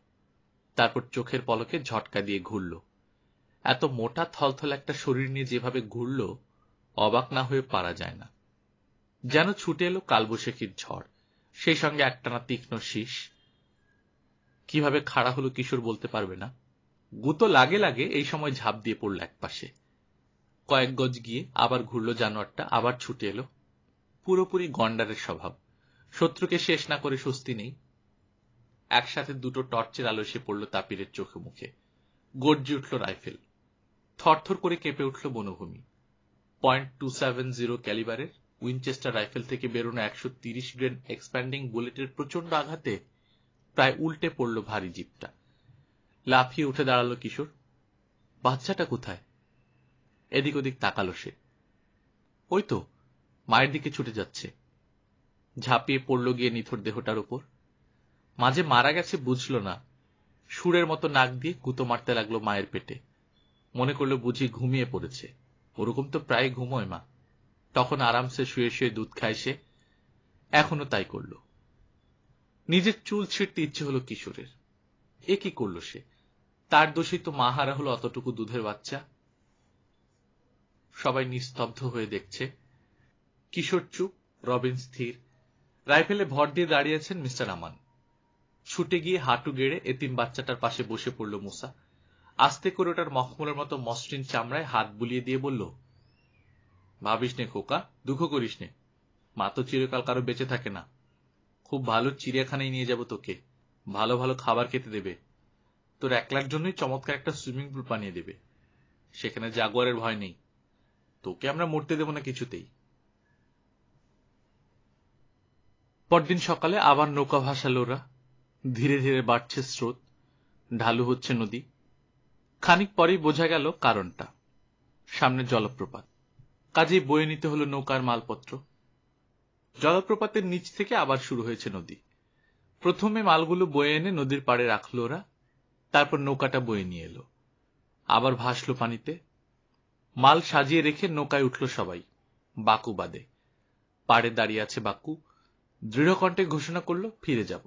A: তারপর চোখের পলকে ঝটকা দিয়ে ঘুরল। এত মোটা থলথল একটা শরীর নিয়ে যেভাবে ঘুরল, অবাক না হয়ে পারা যায় না। যেন ছুটে এলো কালবৈশাখীর ঝড়, সেই সঙ্গে একটানা তীক্ষ্ণ শীষ। কিভাবে খাড়া হলো কিশোর বলতে পারবে না। গুতো লাগে লাগে এই সময় ঝাঁপ দিয়ে পড়ল একপাশে। কয়েক গজ গিয়ে আবার ঘুরল জানোয়ারটা, আবার ছুটে এলো। পুরোপুরি গন্ডারের স্বভাব। শত্রুকে শেষ না করে স্বস্তি নেই। একসাথে দুটো টর্চের আলো এসে পড়ল তাপিরের চোখে মুখে। গর্জে উঠল রাইফেল। থরথর করে কেঁপে উঠল বনভূমি। .270 ক্যালিবারের উইনচেস্টার রাইফেল থেকে বেরোনো 130 গ্রেন এক্সপ্যান্ডিং বুলেটের প্রচন্ড আঘাতে প্রায় উল্টে পড়ল ভারী জিপটা। লাফিয়ে উঠে দাঁড়ালো কিশোর। বাচ্চাটা কোথায়? এদিক ওদিক তাকালো সে। ওই তো মায়ের দিকে ছুটে যাচ্ছে। ঝাঁপিয়ে পড়ল গিয়ে নিথর দেহটার উপর। মাঝে মারা গেছে বুঝল না। সুরের মতো নাক দিয়ে গুঁতো মারতে লাগলো মায়ের পেটে। মনে করলো বুঝি ঘুমিয়ে পড়েছে। ওরকম তো প্রায় ঘুমোয় মা। তখন আরামসে শুয়ে শুয়ে দুধ খায় সে। এখনো তাই করল। নিজের চুল ছিঁড়তে ইচ্ছে হলো কিশোরের। এ কি করল সে? তার দোষেই তো মা হারা হলো অতটুকু দুধের বাচ্চা। সবাই নিস্তব্ধ হয়ে দেখছে। কিশোর চুপ, রবিন স্থির। রাইফেলে ভর দিয়ে দাঁড়িয়ে আছেন মিস্টার আমান। ছুটে গিয়ে হাঁটু গেড়ে এতিম বাচ্চাটার পাশে বসে পড়ল মুসা। আস্তে করে ওটার মখমলের মতো মসৃণ চামড়ায় হাত বুলিয়ে দিয়ে বলল, ভাবিস নে খোকা, দুঃখ করিস নে। মা তো চিরকাল কারো বেঁচে থাকে না। খুব ভালো চিড়িয়াখানায় নিয়ে যাব তোকে। ভালো ভালো খাবার খেতে দেবে। তোর একলার জন্যই চমৎকার একটা সুইমিং পুল বানিয়ে দেবে। সেখানে জাগুয়ারের ভয় নেই। তোকে আমরা মরতে দেব না কিছুতেই। পরদিন সকালে আবার নৌকা ভাসাল ওরা। ধীরে ধীরে বাড়ছে স্রোত, ঢালু হচ্ছে নদী। খানিক পরেই বোঝা গেল কারণটা। সামনে জলপ্রপাত। কাজেই বয়ে নিতে হলো নৌকার মালপত্র। জলপ্রপাতের নিচ থেকে আবার শুরু হয়েছে নদী। প্রথমে মালগুলো বয়ে এনে নদীর পাড়ে রাখলো ওরা। তারপর নৌকাটা বয়ে নিয়ে এলো। আবার ভাসলো পানিতে। মাল সাজিয়ে রেখে নৌকায় উঠল সবাই, বাকু বাদে। পাড়ে দাঁড়িয়ে আছে বাকু। দৃঢ় কণ্ঠে ঘোষণা করল, ফিরে যাব।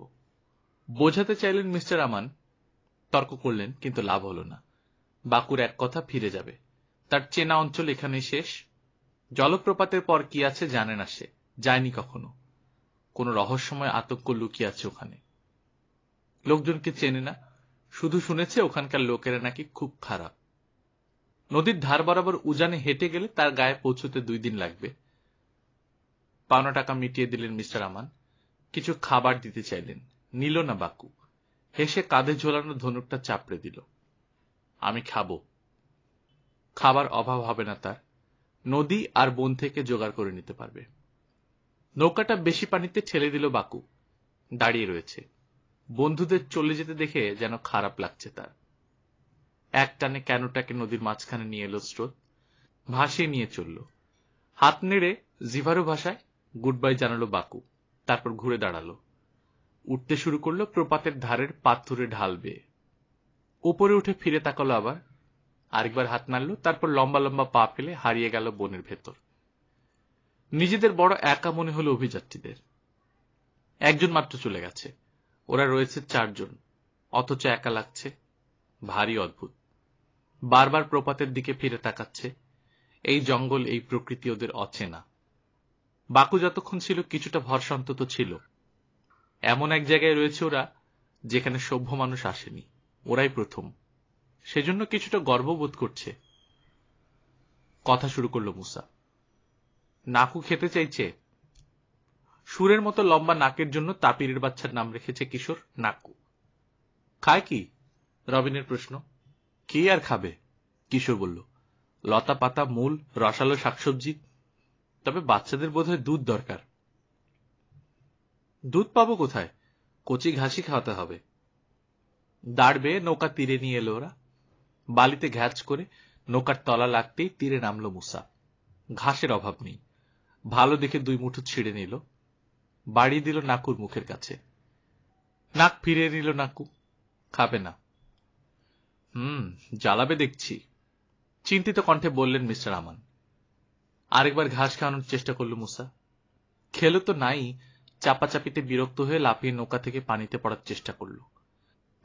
A: বোঝাতে চাইলেন মিস্টার আমান। তর্ক করলেন, কিন্তু লাভ হল না। বাকুর এক কথা, ফিরে যাবে। তার চেনা অঞ্চল এখানেই শেষ। জলপ্রপাতের পর কি আছে জানে না সে, যায়নি কখনো। কোন রহস্যময় আতঙ্ক লুকিয়ে আছে ওখানে। লোকজনকে চেনে না, শুধু শুনেছে ওখানকার লোকেরা নাকি খুব খারাপ। নদীর ধার বরাবর উজানে হেঁটে গেলে তার গায়ে পৌঁছতে 2 দিন লাগবে। পাওনা টাকা মিটিয়ে দিলেন মিস্টার আমান। কিছু খাবার দিতে চাইলেন, নিল না বাকু। হেসে কাঁধে ঝোলানো ধনুকটা চাপড়ে দিল। আমি খাবো। খাবার অভাব হবে না তার। নদী আর বন থেকে জোগাড় করে নিতে পারবে। নৌকাটা বেশি পানিতে ঠেলে দিল বাকু। দাঁড়িয়ে রয়েছে। বন্ধুদের চলে যেতে দেখে যেন খারাপ লাগছে তার। এক টানে ক্যানোটাকে নদীর মাঝখানে নিয়ে এলো স্রোত। ভাসিয়ে নিয়ে চলল। হাত নেড়ে জিভারো ভাষায় গুড বাই জানালো বাকু। তারপর ঘুরে দাঁড়ালো। উঠতে শুরু করলো প্রপাতের ধারের পাথুরে ঢাল বেয়ে। উপরে উঠে ফিরে তাকালো আবার। আরেকবার হাত নাড়ল। তারপর লম্বা লম্বা পা ফেলে হারিয়ে গেল বনের ভেতর। নিজেদের বড় একা মনে হলো অভিযাত্রীদের। একজন মাত্র চলে গেছে। ওরা রয়েছে 4 জন, অথচ একা লাগছে। ভারী অদ্ভুত। বারবার প্রপাতের দিকে ফিরে তাকাচ্ছে। এই জঙ্গল, এই প্রকৃতি ওদের অচেনা। বাকু যতক্ষণ ছিল কিছুটা ভরসা অন্তত ছিল। এমন এক জায়গায় রয়েছে ওরা যেখানে সভ্য মানুষ আসেনি, ওরাই প্রথম। সেজন্য কিছুটা গর্ববোধ করছে। কথা শুরু করল মুসা। নাকু খেতে চাইছে। সুরের মতো লম্বা নাকের জন্য তাপিরের বাচ্চার নাম রেখেছে কিশোর নাকু। খায় কি? রবিনের প্রশ্ন। কি আর খাবে? কিশোর বলল, লতা পাতা, মূল, রসালো শাকসবজি। তবে বাচ্চাদের বোধহয় দুধ দরকার। দুধ পাবো কোথায়? কচি ঘাসই খাওয়াতে হবে। দাঁড় বেয়ে নৌকা তীরে নিয়ে এলো ওরা। বালিতে ঘ্যাচ করে নৌকার তলা লাগতেই তীরে নামলো মুসা। ঘাসের অভাব নেই। ভালো দেখে 2 মুঠো ছিঁড়ে নিল, বাড়িয়ে দিল নাকুর মুখের কাছে। নাক ফিরিয়ে নিল নাকু। খাবে না। জ্বালাবে দেখছি, চিন্তিত কণ্ঠে বললেন মিস্টার আমান। আরেকবার ঘাস খাওয়ানোর চেষ্টা করল মুসা। খেলো তো নাই, চাপাচাপিতে বিরক্ত হয়ে লাফিয়ে নৌকা থেকে পানিতে পড়ার চেষ্টা করল।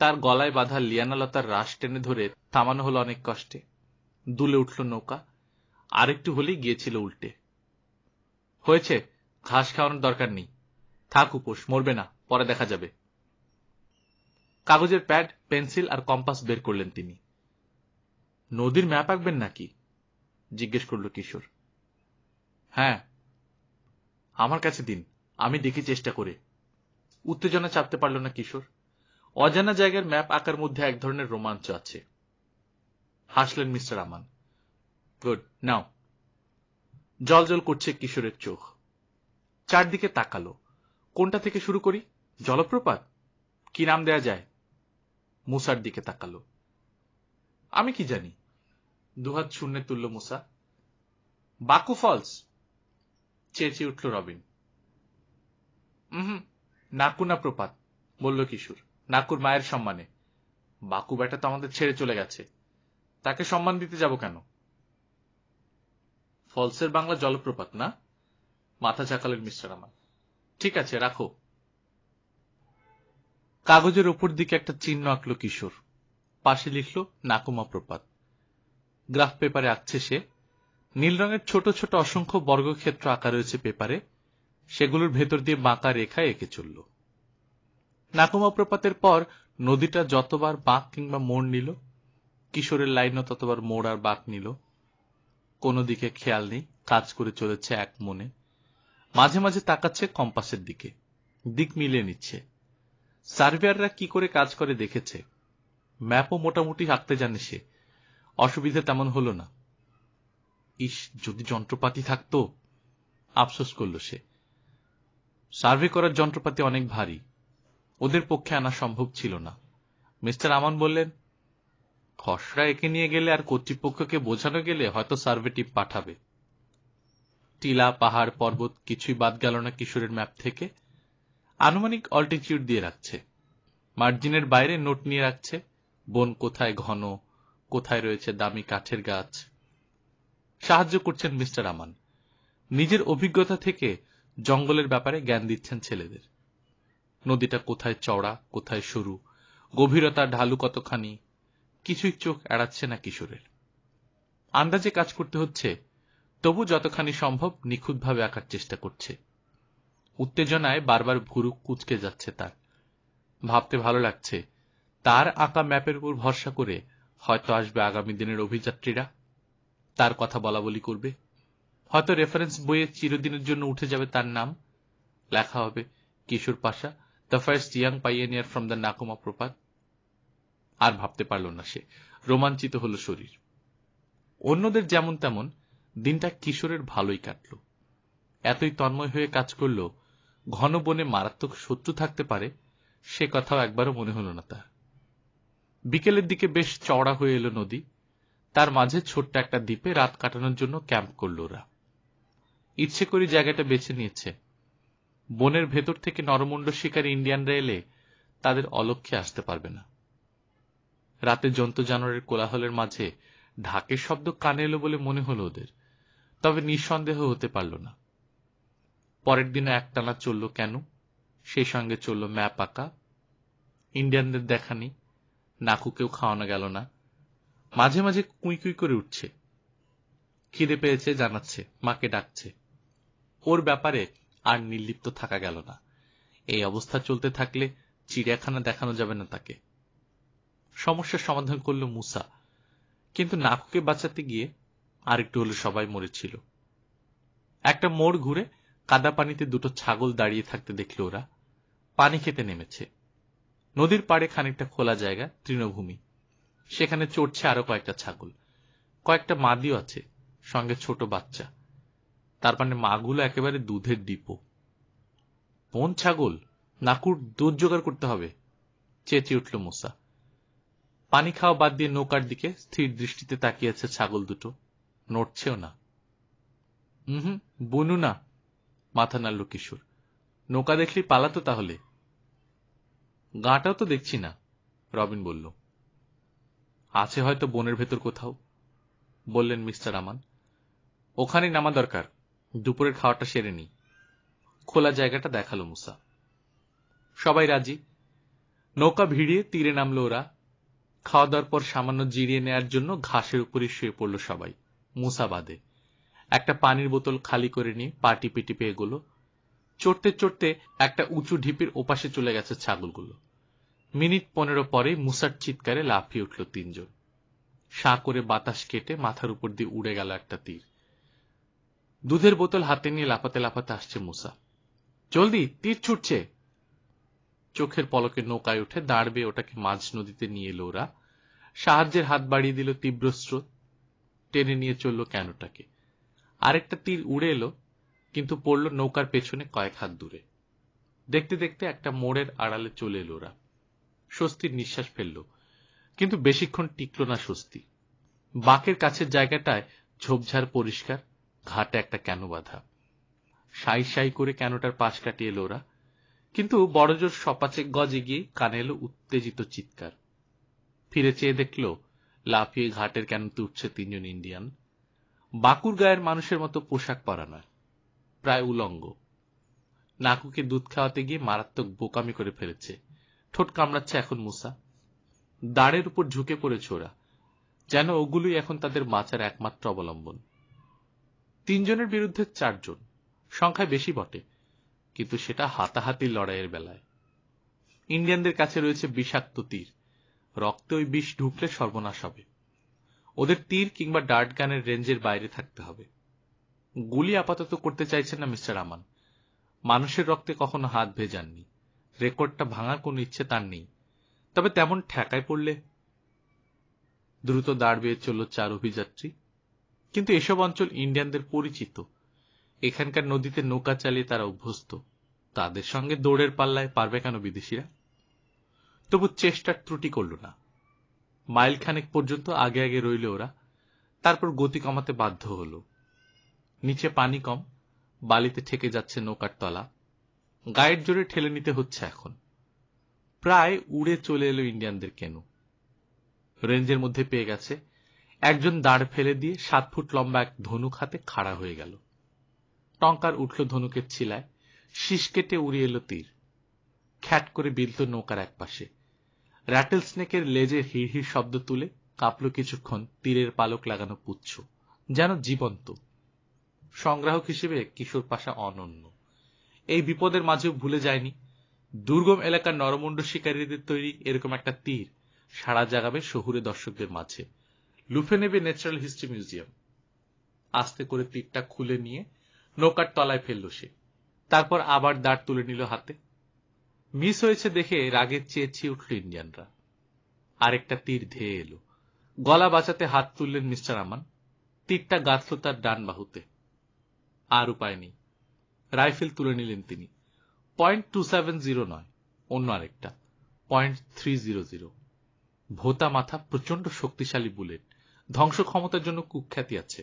A: তার গলায় বাঁধা লিয়ানালতার রাশ টেনে ধরে থামানো হলো অনেক কষ্টে। দুলে উঠল নৌকা, আরেকটু হলেই গিয়েছিল উল্টে। হয়েছে, ঘাস খাওয়ানোর দরকার নেই। থাক উপোস, মরবে না, পরে দেখা যাবে। কাগজের প্যাড, পেন্সিল আর কম্পাস বের করলেন তিনি। নদীর ম্যাপ আঁকবেন নাকি? জিজ্ঞেস করল কিশোর। হ্যাঁ, আমার কাছে দিন, আমি দেখি চেষ্টা করে। উত্তেজনা চাপতে পারল না কিশোর। অজানা জায়গার ম্যাপ আঁকার মধ্যে এক ধরনের রোমাঞ্চ আছে। হাসলেন মিস্টার আমান। গুড, নাও। জলজল করছে কিশোরের চোখ। চারদিকে তাকালো। কোনটা থেকে শুরু করি? জলপ্রপাত? কি নাম দেয়া যায়? মুসার দিকে তাকালো। আমি কি জানি? দুহাত শূন্যে তুলল মুসা। Baku false? চেঁচিয়ে উঠল রবিন। নাকুনা প্রপাত, বলল কিশোর, নাকুর মায়ের সম্মানে। বাকু বেটা তো আমাদের ছেড়ে চলে গেছে, তাকে সম্মান দিতে যাব কেন? ফলসের বাংলা জলপ্রপাত না? মাথা ঝাঁকালেন মিস্টার আমান। ঠিক আছে, রাখো। কাগজের ওপর দিকে একটা চিহ্ন আঁকল কিশোর। পাশে লিখল নাকুমা প্রপাত। গ্রাফ পেপারে আঁকছে সে। নীল রঙের ছোট ছোট অসংখ্য বর্গক্ষেত্র আঁকা রয়েছে পেপারে, সেগুলোর ভেতর দিয়ে বাঁকা রেখা এঁকে চলল। নাকুমা প্রপাতের পর নদীটা যতবার বাঁক কিংবা মোড় নিল, কিশোরের লাইনও ততবার মোড় আর বাঁক নিল। কোনো দিকে খেয়াল নেই, কাজ করে চলেছে এক মনে। মাঝে মাঝে তাকাচ্ছে কম্পাসের দিকে, দিক মিলিয়ে নিচ্ছে। সার্ভেয়াররা কি করে কাজ করে দেখেছে। ম্যাপও মোটামুটি আঁকতে জানে সে। অসুবিধা তেমন হলো না। ইস, যদি যন্ত্রপাতি থাকতো, আফসোস করল সে। সার্ভে করার যন্ত্রপাতি অনেক ভারী, ওদের পক্ষে আনা সম্ভব ছিল না। মিস্টার আমান বললেন, খসড়া এঁকে নিয়ে গেলে আর কর্তৃপক্ষকে বোঝানো গেলে হয়তো সার্ভে টিম পাঠাবে। টিলা, পাহাড়, পর্বত কিছুই বাদ গেল না কিশোরের ম্যাপ থেকে। আনুমানিক অল্টিটিউড দিয়ে রাখছে। মার্জিনের বাইরে নোট নিয়ে রাখছে, বন কোথায় ঘন, কোথায় রয়েছে দামি কাঠের গাছ। সাহায্য করছেন মিস্টার আমান। নিজের অভিজ্ঞতা থেকে জঙ্গলের ব্যাপারে জ্ঞান দিচ্ছেন ছেলেদের। নদীটা কোথায় চওড়া, কোথায় সরু, গভীরতা ঢালু কতখানি, কিছুই চোখ এড়াচ্ছে না কিশোরের। আন্দাজে কাজ করতে হচ্ছে, তবু যতখানি সম্ভব নিখুঁতভাবে আঁকার চেষ্টা করছে। উত্তেজনায় বারবার ভুরু কুঁচকে যাচ্ছে তার। ভাবতে ভালো লাগছে, তার আঁকা ম্যাপের উপর ভরসা করে হয়তো আসবে আগামী দিনের অভিযাত্রীরা, তার কথা বলা বলি করবে। হয়তো রেফারেন্স বইয়ে চিরদিনের জন্য উঠে যাবে তার নাম। লেখা হবে Kishore Pasha, the first young pioneer from the Nakuma প্রপাত। আর ভাবতে পারল না সে, রোমাঞ্চিত হল শরীর। অন্যদের যেমন তেমন দিনটা কিশোরের ভালোই কাটল। এতই তন্ময় হয়ে কাজ করল, ঘন বনে মারাত্মক শত্রু থাকতে পারে সে কথাও একবারও মনে হল না তার। বিকেলের দিকে বেশ চওড়া হয়ে এলো নদী। তার মাঝে ছোট্ট একটা দ্বীপে রাত কাটানোর জন্য ক্যাম্প করল ওরা। ইচ্ছে করে জায়গাটা বেছে নিয়েছে। বনের ভেতর থেকে নরমুণ্ড শিকারী ইন্ডিয়ানরা এলে তাদের অলক্ষ্যে আসতে পারবে না। রাতে জন্তু জানোয়ারের কোলাহলের মাঝে ঢাকের শব্দ কানে এলো বলে মনে হলো ওদের, তবে নিঃসন্দেহ হতে পারল না। পরের দিনে একটানা চলল কেন, সেই সঙ্গে চলল ম্যাপ আঁকা। ইন্ডিয়ানদের দেখা নেই, নাকুকেও খাওয়ানো গেল না। মাঝে মাঝে কুই কুই করে উঠছে, খিদে পেয়েছে জানাচ্ছে, মাকে ডাকছে। ওর ব্যাপারে আর নির্লিপ্ত থাকা গেল না। এই অবস্থা চলতে থাকলে চিড়িয়াখানা দেখানো যাবে না তাকে। সমস্যার সমাধান করল মুসা, কিন্তু নাকুকে বাঁচাতে গিয়ে আরেকটু হলে সবাই মরেছিল। একটা মোড় ঘুরে কাদা পানিতে দুটো ছাগল দাঁড়িয়ে থাকতে দেখল ওরা। পানি খেতে নেমেছে। নদীর পাড়ে খানিকটা খোলা জায়গা, তৃণভূমি। সেখানে চড়ছে আরো কয়েকটা ছাগল। কয়েকটা মাদিও আছে, সঙ্গে ছোট বাচ্চা। তার মানে মাগুলো একেবারে দুধের ডিপো। কোন ছাগল? নাকুর দুধ জোগাড় করতে হবে, চেঁচিয়ে উঠল মুসা। পানি খাওয়া বাদ দিয়ে নৌকার দিকে স্থির দৃষ্টিতে তাকিয়েছে ছাগল দুটো, নড়ছেও না। বনু না, মাথা নাড়ল কিশোর। নৌকা দেখলেই পালাতো তাহলে। গাটাও তো দেখছি না, রবিন বলল। আছে হয়তো বনের ভেতর কোথাও, বললেন মিস্টার আমান। ওখানেই নামা দরকার, দুপুরের খাওয়াটা সেরে নি। খোলা জায়গাটা দেখালো মুসা। সবাই রাজি। নৌকা ভিড়িয়ে তীরে নামলো ওরা। খাওয়া দাওয়ার পর সামান্য জিরিয়ে নেয়ার জন্য ঘাসের উপরে শুয়ে পড়ল সবাই, মুসা বাদে। একটা পানির বোতল খালি করে নিয়ে পা টিপে টিপে এগোলো। চড়তে চড়তে একটা উঁচু ঢিপির ওপাশে চলে গেছে ছাগলগুলো। মিনিট 15 পরে মুসার চিৎকারে লাফিয়ে উঠল তিনজন। সাঁ করে বাতাস কেটে মাথার উপর দিয়ে উড়ে গেল একটা তীর। দুধের বোতল হাতে নিয়ে লাফাতে লাফাতে আসছে মুসা। জলদি, তীর ছুটছে। চোখের পলকে নৌকায় উঠে দাঁড়বে ওটাকে মাঝ নদীতে নিয়ে এলো ওরা। সাহায্যের হাত বাড়িয়ে দিল তীব্র স্রোত, টেনে নিয়ে চলল ক্যানোটাকে। আরেকটা তীর উড়ে এলো, কিন্তু পড়ল নৌকার পেছনে কয়েক হাত দূরে। দেখতে দেখতে একটা মোড়ের আড়ালে চলে এলো ওরা। স্বস্তির নিঃশ্বাস ফেলল, কিন্তু বেশিক্ষণ টিকল না স্বস্তি। বাঁকের কাছের জায়গাটায় ঝোপঝাড় পরিষ্কার, ঘাটে একটা ক্যানো বাঁধা। সাই সাই করে ক্যানোটার পাশ কাটিয়ে এলো ওরা, কিন্তু বড়জোর সপাচেক গজ এগিয়ে কানে এলো উত্তেজিত চিৎকার। ফিরে চেয়ে দেখল লাফিয়ে ঘাটের ক্যানোতে উঠছে তিনজন ইন্ডিয়ান। বাঁকুর গায়ের মানুষের মতো পোশাক পরা নয়, প্রায় উলঙ্গ। নাকুকে দুধ খাওয়াতে গিয়ে মারাত্মক বোকামি করে ফেলেছে। ঠোঁট কামড়াচ্ছে এখন মুসা। দাঁড়ের উপর ঝুঁকে পড়েছে ওরা, যেন ওগুলোই এখন তাদের বাঁচার একমাত্র অবলম্বন। তিনজনের বিরুদ্ধে 4 জন, সংখ্যায় বেশি বটে, কিন্তু সেটা হাতাহাতি লড়াইয়ের বেলায়। ইন্ডিয়ানদের কাছে রয়েছে বিষাক্ত তীর, রক্তে ওই বিষ ঢুকলে সর্বনাশ হবে। ওদের তীর কিংবা ডার্ট গানের রেঞ্জের বাইরে থাকতে হবে। গুলি আপাতত করতে চাইছেন না মিস্টার আমান। মানুষের রক্তে কখনো হাত ভেজাননি, রেকর্ডটা ভাঙার কোনো ইচ্ছে তার নেই। তবে তেমন ঠেকায় পড়লে। দ্রুত দাঁড় বেয়ে চলল 4 অভিযাত্রী। কিন্তু এসব অঞ্চল ইন্ডিয়ানদের পরিচিত। এখানকার নদীতে নৌকা চালিয়ে তারা অভ্যস্ত। তাদের সঙ্গে দৌড়ের পাল্লায় পারবে কেন বিদেশিরা? তবু চেষ্টার ত্রুটি করল না। মাইল খানেক পর্যন্ত আগে আগে রইল ওরা, তারপর গতি কমাতে বাধ্য হল। নিচে পানি কম, বালিতে ঠেকে যাচ্ছে নৌকার তলা। গায়ের জোরে ঠেলে নিতে হচ্ছে এখন। প্রায় উড়ে চলে এলো ইন্ডিয়ানদের কেনু। রেঞ্জের মধ্যে পেয়ে গেছে। একজন দাঁড় ফেলে দিয়ে 7 ফুট লম্বা এক ধনুক হাতে খাড়া হয়ে গেল। টঙ্কার উঠল ধনুকের ছিলায়, শীষ কেটে উড়িয়ে এলো তীর। খ্যাট করে বিলত নৌকার এক পাশে। র্যাটেল স্নেকের লেজে হিড়হিড় শব্দ তুলে কাঁপল কিছুক্ষণ তীরের পালক লাগানো পুচ্ছ, যেন জীবন্ত। সংগ্রাহক হিসেবে কিশোর পাশা অনন্য। এই বিপদের মাঝেও ভুলে যায়নি দুর্গম এলাকার নরমুণ্ড শিকারীদের তৈরি এরকম একটা তীর সাড়া জাগাবে শহুরে দর্শকদের মাঝে। লুফে নেবে ন্যাচারাল হিস্ট্রি মিউজিয়াম। আস্তে করে তীরটা খুলে নিয়ে নৌকার তলায় ফেলল সে। তারপর আবার দাঁড় তুলে নিল হাতে। মিস হয়েছে দেখে রাগে চেঁচিয়ে উঠল ইন্ডিয়ানরা। আরেকটা তীর ধেয়ে এলো। গলা বাঁচাতে হাত তুললেন মিস্টার আমান। তীরটা গাঁথল তার ডান বাহুতে। আর উপায় নেই। রাইফেল তুলে নিলেন তিনি। .270 নয়, অন্য আরেকটা .300। ভোতা মাথা, প্রচন্ড শক্তিশালী বুলেট, ধ্বংস ক্ষমতার জন্য কুখ্যাতি আছে।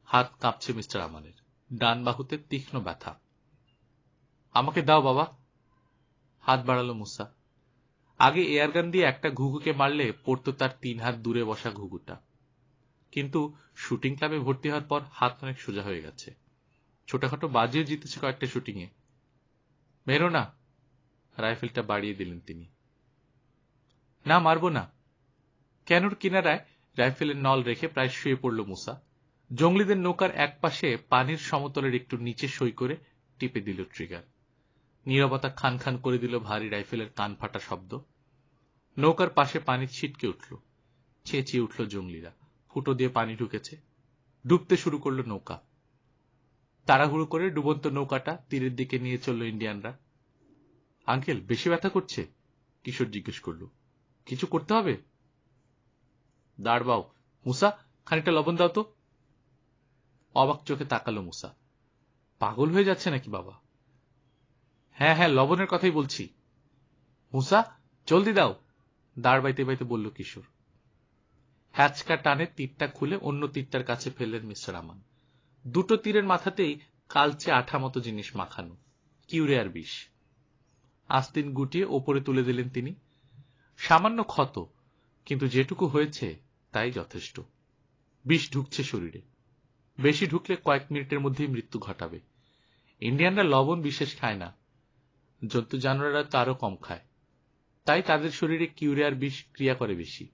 A: হাত কাঁপছে মিস্টার আমানের, ডান বাহুতে তীক্ষ্ণ ব্যথা। আমাকে দাও বাবা, হাত বাড়ালো মুসা। আগে এয়ারগান দিয়ে একটা ঘুঘুকে মারলে পড়তো তার 3 হাত দূরে বসা ঘুঘুটা, কিন্তু শুটিং ক্লাবে ভর্তি হওয়ার পর হাত অনেক সোজা হয়ে গেছে। ছোটখাটো বাজিও জিতেছে কয়েকটা শুটিংয়ে। মেরো না, রাইফেলটা বাড়িয়ে দিলেন তিনি। না, মারবো না। ক্যানোর কিনারায় রাইফেলের নল রেখে প্রায় শুয়ে পড়ল মুসা। জঙ্গলিদের নৌকার এক পাশে পানির সমতলের একটু নিচে সই করে টিপে দিল ট্রিগার। নীরবতা খান খান করে দিল ভারী রাইফেলের কান ফাটা শব্দ। নৌকার পাশে পানি ছিটকে উঠল, চেঁচিয়ে উঠল জঙ্গলিরা। ফুটো দিয়ে পানি ঢুকেছে, ডুবতে শুরু করলো নৌকা। তাড়াহুড়ো করে ডুবন্ত নৌকাটা তীরের দিকে নিয়ে চলল ইন্ডিয়ানরা। আঙ্কেল, বেশি ব্যথা করছে? কিশোর জিজ্ঞেস করল। কিছু করতে হবে? দাঁড়বাও মুসা, খানিকটা লবণ দাও তো। অবাক চোখে তাকালো মুসা। পাগল হয়ে যাচ্ছে নাকি বাবা? হ্যাঁ হ্যাঁ, লবণের কথাই বলছি। মুসা, জলদি দাও, দাঁড় বাইতে বাইতে বলল কিশোর। হ্যাচকা টানে তীরটা খুলে অন্য তীরটার কাছে ফেললেন মিস্টার আমান। দুটো তীরের মাথাতেই কালচে আঠা মতো জিনিস মাখানো, কিউরিয়ার বিষ। আস্তিন গুটিয়ে ওপরে তুলে দিলেন তিনি। সামান্য ক্ষত, কিন্তু যেটুকু হয়েছে তাই যথেষ্ট। বিষ ঢুকছে শরীরে, বেশি ঢুকলে কয়েক মিনিটের মধ্যেই মৃত্যু ঘটাবে। ইন্ডিয়ানরা লবণ বিশেষ খায় না, জন্তু জানোয়াররা তো আরো কম খায়, তাই তাদের শরীরে কিউরিয়ার বিষ ক্রিয়া করে বেশি।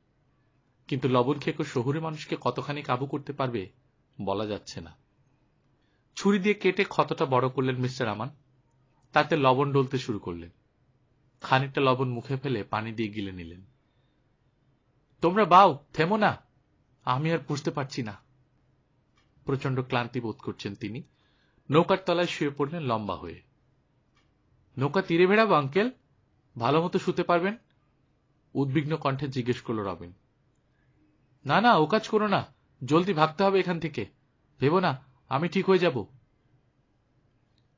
A: কিন্তু লবণ খেকো শহুরে মানুষকে কতখানি কাবু করতে পারবে বলা যাচ্ছে না। ছুরি দিয়ে কেটে ক্ষতটা বড় করলেন মিস্টার আমান। তাতে লবণ ডলতে শুরু করলেন। খানিকটা লবণ মুখে ফেলে পানি দিয়ে গিলে নিলেন। তোমরা বাও, থেমো না, আমি আর বুঝতে পারছি না। প্রচন্ড ক্লান্তি বোধ করছেন তিনি। নৌকার তলায় শুয়ে পড়লেন লম্বা হয়ে। নৌকা তীরে ভেড়াবো আঙ্কেল? ভালো মতো শুতে পারবেন? উদ্বিগ্ন কণ্ঠে জিজ্ঞেস করল রবিন। না না, ও কাজ করো না, জলদি ভাগতে হবে এখান থেকে। ভেবো না, আমি ঠিক হয়ে যাব।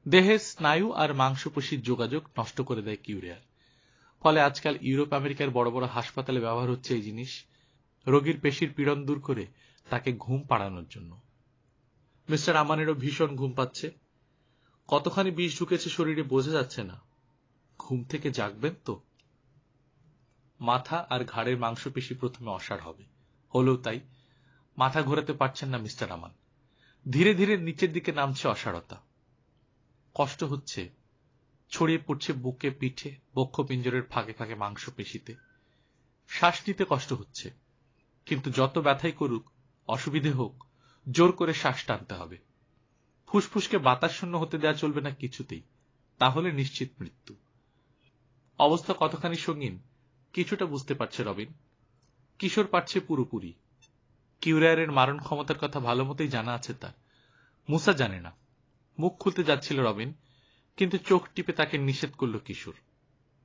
A: দেহের স্নায়ু আর মাংসপেশির যোগাযোগ নষ্ট করে দেয় কিউরিয়ার। ফলে আজকাল ইউরোপ আমেরিকার বড় বড় হাসপাতালে ব্যবহার হচ্ছে এই জিনিস, রোগীর পেশির পীড়ন দূর করে তাকে ঘুম পাড়ানোর জন্য। মিস্টার আমানেরও ভীষণ ঘুম পাচ্ছে। কতখানি বিষ ঢুকেছে শরীরে বোঝা যাচ্ছে না। ঘুম থেকে জাগবেন তো? মাথা আর ঘাড়ের মাংসপেশি প্রথমে অসাড় হবে, হলেও তাই। মাথা ঘোরাতে পারছেন না মিস্টার আমান। ধীরে ধীরে নিচের দিকে নামছে অসাড়তা। কষ্ট হচ্ছে, ছড়িয়ে পড়ছে বুকে, পিঠে, বক্ষপিঞ্জরের ফাঁকে ফাঁকে মাংসপেশিতে। শ্বাস নিতে কষ্ট হচ্ছে, কিন্তু যত ব্যথাই করুক, অসুবিধে হোক, জোর করে শ্বাস টানতে হবে। ফুসফুসকে বাতাস শূন্য হতে দেওয়া চলবে না কিছুতেই, তাহলে নিশ্চিত মৃত্যু। অবস্থা কতখানি সঙ্গীন কিছুটা বুঝতে পারছে রবিন। কিশোর পারছে পুরোপুরি। কিউরিয়ারের মারণ ক্ষমতার কথা ভালো মতোই জানা আছে তার। মুসা জানে না। মুখ খুলতে যাচ্ছিল রবিন, কিন্তু চোখ টিপে তাকে নিষেধ করল কিশোর।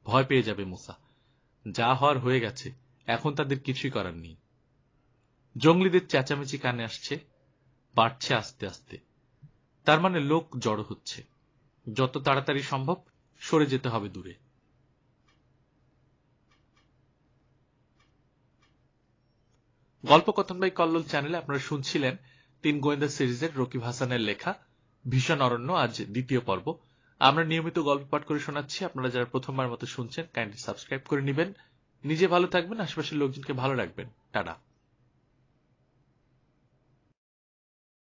A: ভয় পেয়ে যাবে মুসা। যা হওয়ার হয়ে গেছে, এখন তাদের কিছুই করার নেই। জঙ্গলিদের চেঁচামেচি কানে আসছে, বাড়ছে আস্তে আস্তে। তার মানে লোক জড়ো হচ্ছে। যত তাড়াতাড়ি সম্ভব সরে যেতে হবে দূরে। গল্পকথন বাই কল্লোল চ্যানেলে আপনারা শুনছিলেন 3 গোয়েন্দা সিরিজের রকিব হাসানের লেখা ভীষণ অরণ্য, আজ দ্বিতীয় পর্ব। আমরা নিয়মিত গল্প পাঠ করে শোনাচ্ছি। আপনারা যারা প্রথমবার মতো শুনছেন, কাইন্ডলি সাবস্ক্রাইব করে নেবেন। নিজে ভালো থাকবেন, আশেপাশের লোকজনকে ভালো রাখবেন। টাটা।